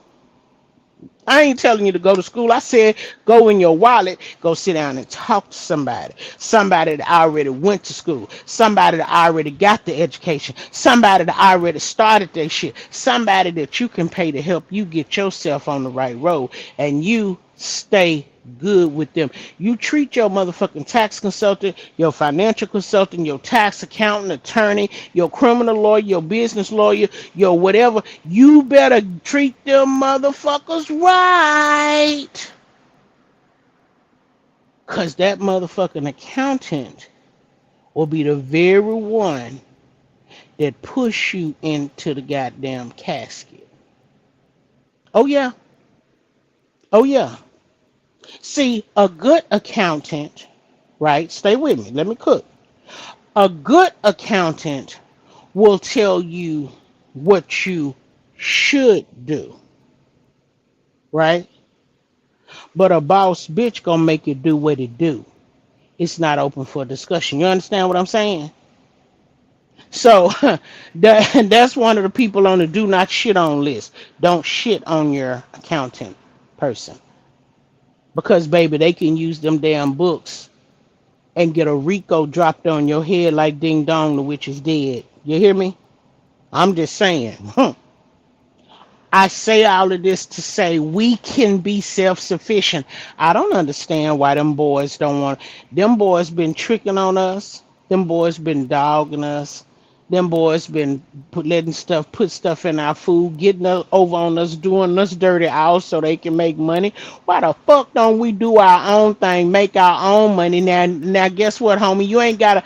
I ain't telling you to go to school. I said go in your wallet, go sit down and talk to somebody. Somebody that already went to school. Somebody that already got the education. Somebody that already started their shit. Somebody that you can pay to help you get yourself on the right road. And you stay good with them. You treat your motherfucking tax consultant, your financial consultant, your tax accountant, attorney, your criminal lawyer, your business lawyer, your whatever. You better treat them motherfuckers right. Cause that motherfucking accountant will be the very one that push you into the goddamn casket. Oh yeah. Oh yeah. See, a good accountant, right? Stay with me. Let me cook. A good accountant will tell you what you should do, right? But a boss bitch gonna make you do what it do. It's not open for discussion. You understand what I'm saying? So that's one of the people on the do not shit on list. Don't shit on your accountant person. Because baby, they can use them damn books and get a Rico dropped on your head like ding dong, the witch is dead. You hear me? I'm just saying. I say all of this to say we can be self-sufficient. I don't understand why them boys don't want. Them boys been tricking on us. Them boys been dogging us. Them boys been put stuff in our food, getting us over on us, doing us dirty out so they can make money. Why the fuck don't we do our own thing, make our own money? Now, guess what, homie? You ain't gotta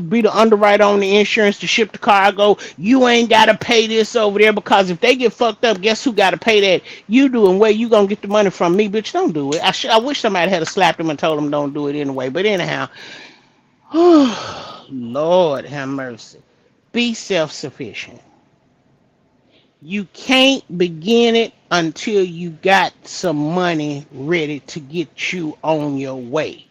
be the underwriter on the insurance to ship the cargo. You ain't gotta pay this over there because if they get fucked up, guess who gotta pay that? You do, and where you gonna get the money from? Me, bitch. Don't do it. I wish somebody had slapped him and told him don't do it anyway. But anyhow, Lord have mercy. Be self-sufficient. You can't begin it until you got some money ready to get you on your way.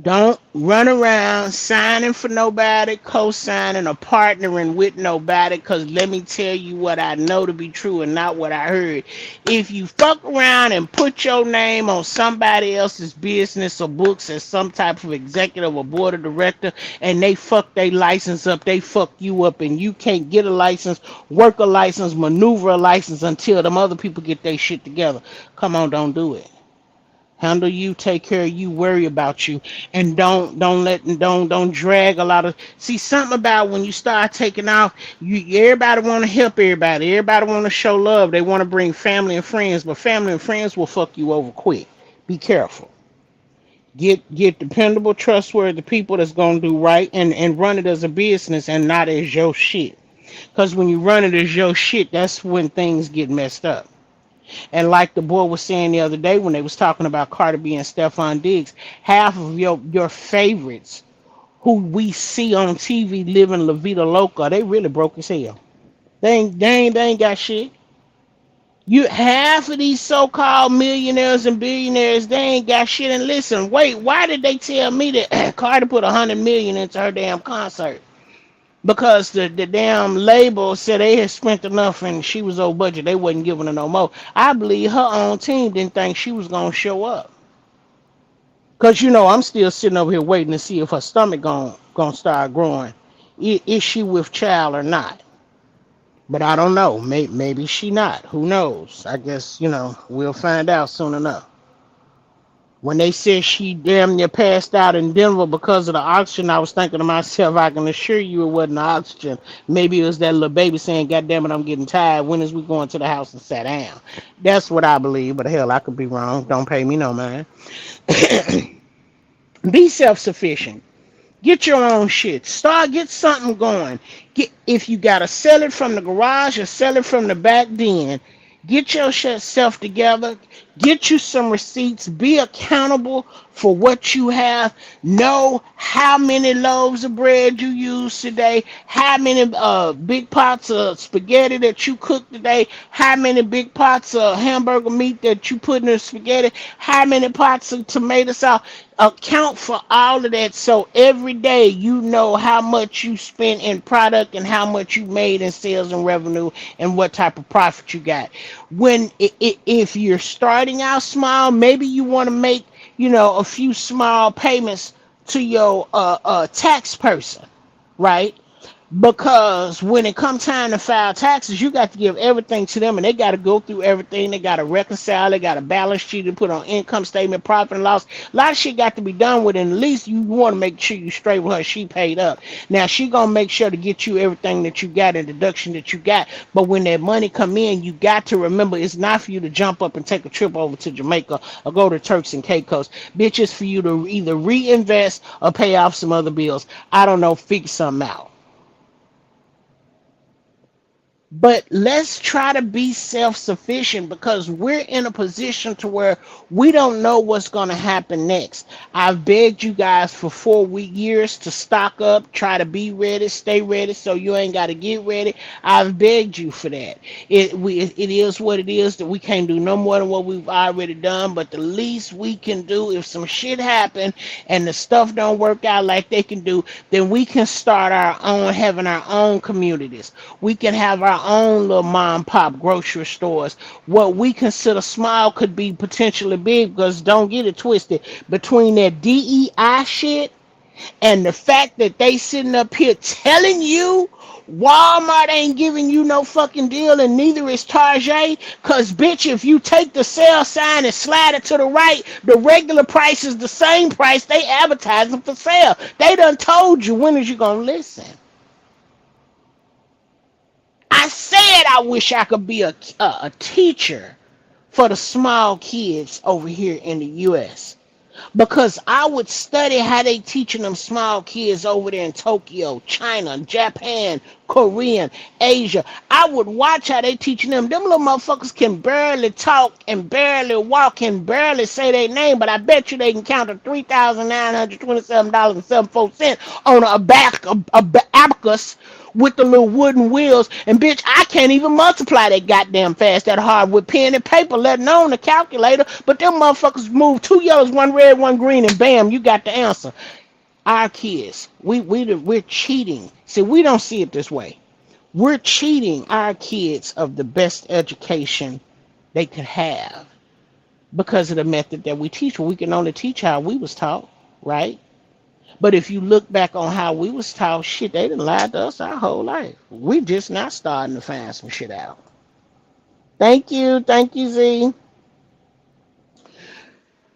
Don't run around signing for nobody, co-signing or partnering with nobody, because let me tell you what I know to be true and not what I heard. If you fuck around and put your name on somebody else's business or books as some type of executive or board of director and they fuck their license up, they fuck you up, and you can't get a license, work a license, maneuver a license until them other people get their shit together. Come on, don't do it. Handle you, take care of you, worry about you, and don't drag a lot of. See, something about when you start taking off, everybody want to help everybody. Everybody want to show love. They want to bring family and friends, but family and friends will fuck you over quick. Be careful. Get dependable, trustworthy people that's gonna do right and run it as a business and not as your shit. Because when you run it as your shit, that's when things get messed up. And like the boy was saying the other day when they was talking about Cardi B and Stephon Diggs, half of your favorites who we see on TV living La Vida Loca, they really broke as hell. They ain't got shit. You half of these so-called millionaires and billionaires, they ain't got shit. And listen, wait, why did they tell me that Cardi put 100 million into her damn concert? Because the damn label said they had spent enough and she was over budget. They wasn't giving her no more. I believe her own team didn't think she was going to show up. Because, I'm still sitting over here waiting to see if her stomach gonna start growing. Is she with child or not? But I don't know. Maybe she not. Who knows? I guess, we'll find out soon enough. When they said she damn near passed out in Denver because of the oxygen, I was thinking to myself, I can assure you it wasn't the oxygen. Maybe it was that little baby saying, God damn it, I'm getting tired. When is we going to the house and sat down? That's what I believe, but hell, I could be wrong. Don't pay me no mind. Be self-sufficient. Get your own shit. Get something going. Get if you gotta sell it from the garage or sell it from the back den. Get yourself together. Get you some receipts. Be accountable for what you have. Know how many loaves of bread you used today. How many big pots of spaghetti that you cooked today. How many big pots of hamburger meat that you put in the spaghetti. How many pots of tomato sauce. Account for all of that so every day you know how much you spent in product and how much you made in sales and revenue and what type of profit you got. If you're starting out small, maybe you want to make a few small payments to your tax person, right? Because when it comes time to file taxes, you got to give everything to them, and they got to go through everything. They got to reconcile. They got a balance sheet to put on income statement, profit and loss. A lot of shit got to be done with, and at least you want to make sure you straight with her. She paid up. Now she gonna make sure to get you everything that you got and deduction that you got. But when that money come in, you got to remember it's not for you to jump up and take a trip over to Jamaica or go to Turks and Caicos. Bitch, it's for you to either reinvest or pay off some other bills. I don't know, figure something out. But let's try to be self-sufficient because we're in a position to where we don't know what's going to happen next. I've begged you guys for 4 week years to stock up, try to be ready, stay ready so you ain't got to get ready. I've begged you for that. It is what it is that we can't do no more than what we've already done, but the least we can do if some shit happen and the stuff don't work out like they can do, then we can start our own, having our own communities. We can have our own little mom pop grocery stores. What we consider small could be potentially big because don't get it twisted. Between that DEI shit and the fact that they sitting up here telling you Walmart ain't giving you no fucking deal and neither is Target. Cause bitch, if you take the sale sign and slide it to the right, the regular price is the same price they advertising for sale. They done told you. When is you gonna listen? I said I wish I could be a teacher for the small kids over here in the U.S. because I would study how they teaching them small kids over there in Tokyo, China, Japan, Korean, Asia. I would watch how they teaching them. Them little motherfuckers can barely talk and barely walk and barely say their name, but I bet you they can count to $3,927.74 on a abacus with the little wooden wheels. And bitch, I can't even multiply that goddamn fast, that hard with pen and paper, letting on the calculator. But them motherfuckers move two yellows, one red, one green, and bam, you got the answer. Our kids, we're cheating. See, we don't see it this way. We're cheating our kids of the best education they could have because of the method that we teach. We can only teach how we was taught, right? But if you look back on how we was taught, shit, they done lied to us our whole life. We just not starting to find some shit out. Thank you, Z.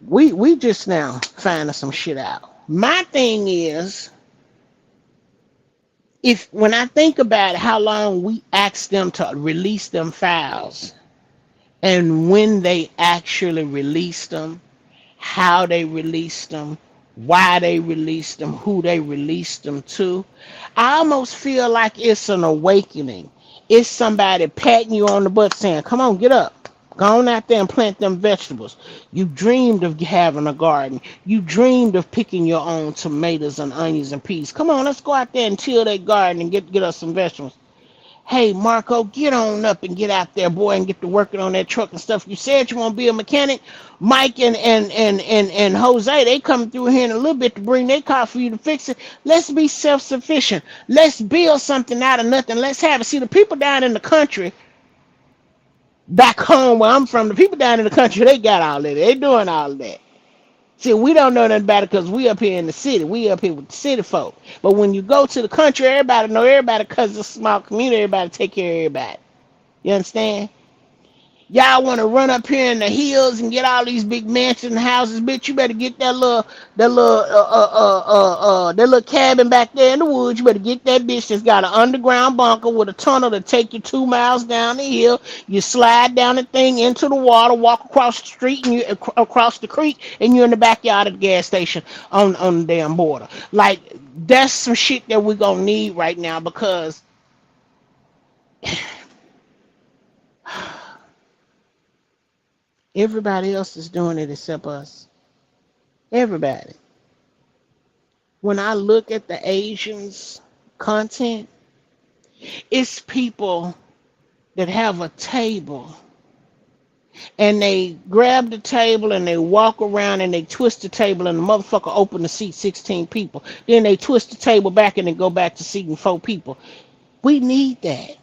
We just now finding some shit out. My thing is, if when I think about how long we asked them to release them files, and when they actually released them, how they released them, why they released them, who they released them to. I almost feel like it's an awakening. It's somebody patting you on the butt saying, come on, get up. Go on out there and plant them vegetables. You dreamed of having a garden. You dreamed of picking your own tomatoes and onions and peas. Come on, let's go out there and till that garden and get us some vegetables. Hey, Marco, get on up and get out there, boy, and get to working on that truck and stuff. You said you want to be a mechanic. Mike and Jose, they come through here in a little bit to bring their car for you to fix it. Let's be self-sufficient. Let's build something out of nothing. Let's have it. See, the people down in the country, back home where I'm from, the people down in the country, they got all that. They doing all of that. See, we don't know nothing about it because we up here in the city. We up here with the city folk. But when you go to the country, everybody know everybody because it's a small community. Everybody take care of everybody. You understand? Y'all want to run up here in the hills and get all these big mansion houses, bitch. You better get that little cabin back there in the woods. You better get that bitch that's got an underground bunker with a tunnel to take you 2 miles down the hill. You slide down the thing into the water, walk across the street and you across the creek, and you're in the backyard of the gas station on the damn border. Like that's some shit that we're gonna need right now because everybody else is doing it except us. Everybody. When I look at the Asians content, it's people that have a table and they grab the table and they walk around and they twist the table and the motherfucker open to seat 16 people. Then they twist the table back and then go back to seating 4 people. We need that.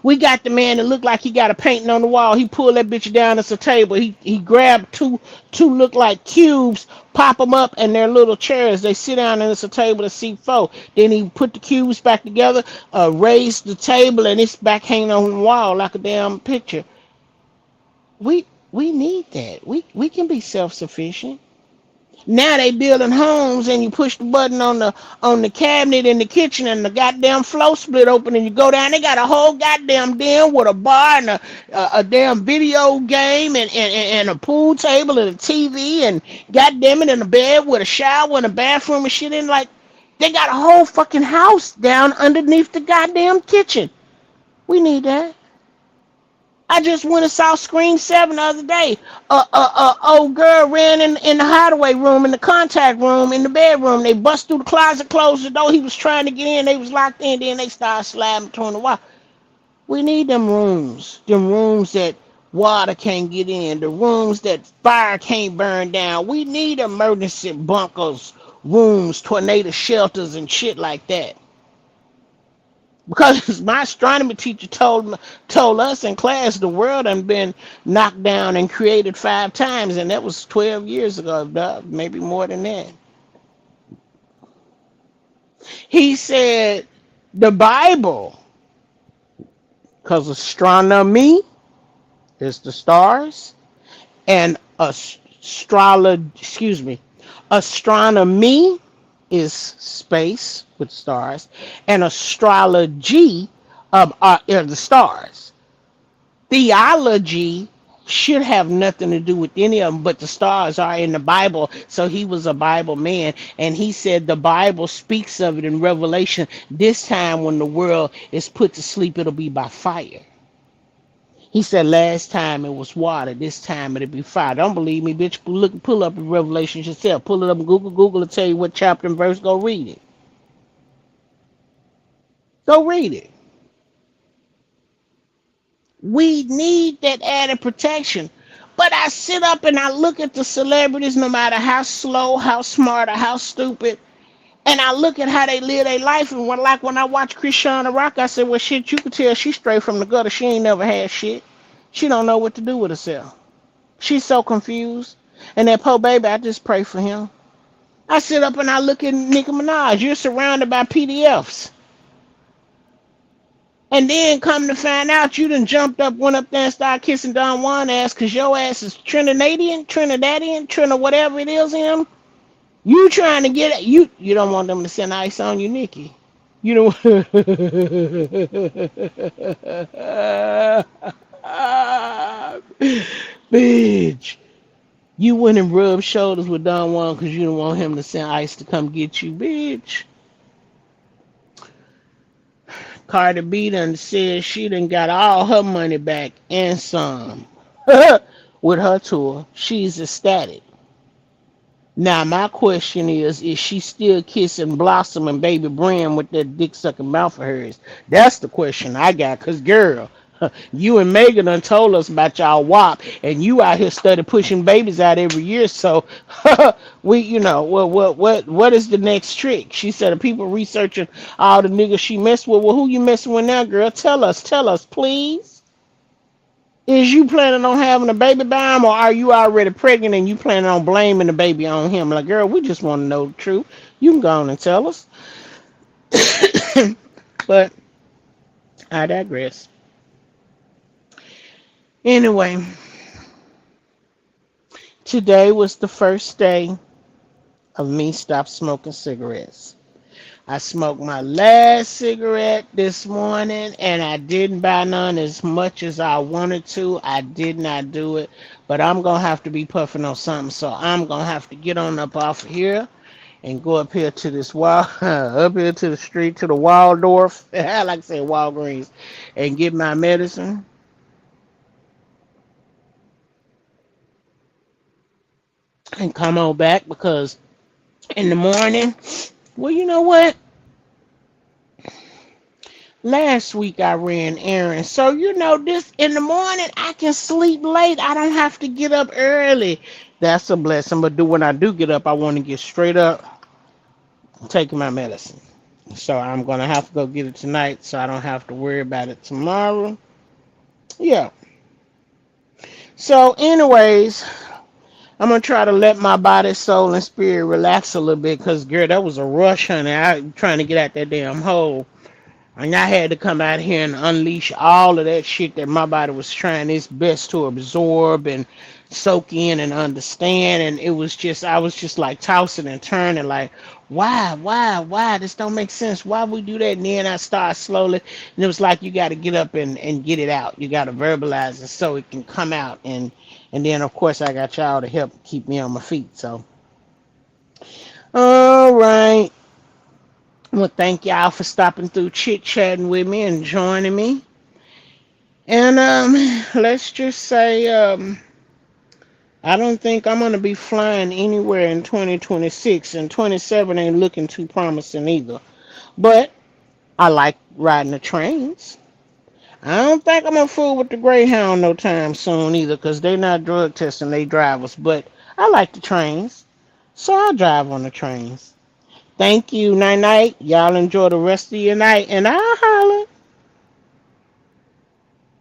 We got the man that looked like he got a painting on the wall. He pulled that bitch down. It's a table. He grabbed two look like cubes, pop them up, and they're little chairs. They sit down and it's a table to seat 4. Then he put the cubes back together, raised the table, and it's back hanging on the wall like a damn picture. We need that. We can be self sufficient. Now they building homes and you push the button on the cabinet in the kitchen and the goddamn floor split open and you go down. They got a whole goddamn den with a bar and a damn video game and a pool table and a TV and goddamn it and a bed with a shower and a bathroom and shit in. Like they got a whole fucking house down underneath the goddamn kitchen. We need that. I just went and saw Scream 7 the other day. Old girl ran in the hideaway room, in the contact room, in the bedroom. They bust through the closet, closed the door. He was trying to get in. They was locked in. Then they started slamming between the wall. We need them rooms that water can't get in, the rooms that fire can't burn down. We need emergency bunkers, rooms, tornado shelters, and shit like that. Because my astronomy teacher told us in class the world had been knocked down and created 5 times, and that was 12 years ago, maybe more than that. He said the Bible, because astronomy is the stars, and astronomy is space with stars, and astrology are the stars. Theology should have nothing to do with any of them, but the stars are in the Bible. So he was a Bible man, and he said the Bible speaks of it in Revelation. This time, when the world is put to sleep, it'll be by fire. He said last time it was water, this time it'll be fire. Don't believe me, bitch? Look, pull up in Revelation yourself. Pull it up in Google. Google will tell you what chapter and verse. Go read it. Go read it. We need that added protection. But I sit up and I look at the celebrities, no matter how slow, how smart, or how stupid, and I look at how they live their life. And when I watch Christiana Rock, I said, well, shit, you could tell she's straight from the gutter. She ain't never had shit. She don't know what to do with herself. She's so confused. And that poor baby, I just pray for him. I sit up and I look at Nicki Minaj. You're surrounded by PDFs. And then come to find out you done jumped up, went up there and started kissing Don Juan ass because your ass is Trinidadian, Trinidad, whatever it is him. You trying to get it. You don't want them to send ice on you, Nikki. You don't. Bitch. You went and rubbed shoulders with Don Juan because you don't want him to send ice to come get you, bitch. Cardi B done said she done got all her money back and some with her tour. She's ecstatic. Now my question is she still kissing Blossom and Baby Brim with that dick sucking mouth of hers? That's the question I got. Cause girl, you and Megan done told us about y'all WAP, and you out here study pushing babies out every year. So what is the next trick? She said the people researching all the niggas she messed with. Well, who you messing with now, girl? Tell us, please. Is you planning on having a baby by him, or are you already pregnant and you planning on blaming the baby on him? Like, girl, we just want to know the truth. You can go on and tell us. But I digress. Anyway, today was the first day of me stop smoking cigarettes. I smoked my last cigarette this morning and I didn't buy none as much as I wanted to. I did not do it, but I'm going to have to be puffing on something. So I'm going to have to get on up off of here and go up here to this wall, up here to the street, to the Waldorf, I like to say Walgreens, and get my medicine and come on back because in the morning, well, you know what? Last week I ran errands. So, this in the morning I can sleep late. I don't have to get up early. That's a blessing. But when I do get up, I want to get straight up taking my medicine. So I'm going to have to go get it tonight so I don't have to worry about it tomorrow. Yeah. So, anyways, I'm going to try to let my body, soul, and spirit relax a little bit because, girl, that was a rush, honey. I'm trying to get out that damn hole. And I had to come out here and unleash all of that shit that my body was trying its best to absorb and soak in and understand. And I was just like tossing and turning, like, why? This don't make sense. Why we do that? And then I start slowly. And it was like you got to get up and get it out. You got to verbalize it so it can come out. And then, of course, I got y'all to help keep me on my feet. So, all right. Well, thank y'all for stopping through, chit chatting with me and joining me. And let's just say I don't think I'm gonna be flying anywhere in 2026, and 27 ain't looking too promising either. But I like riding the trains. I don't think I'm gonna fool with the Greyhound no time soon either, 'cause they not drug testing they drivers. But I like the trains, so I'll drive on the trains. Thank you. Night night. Y'all enjoy the rest of your night. And I'll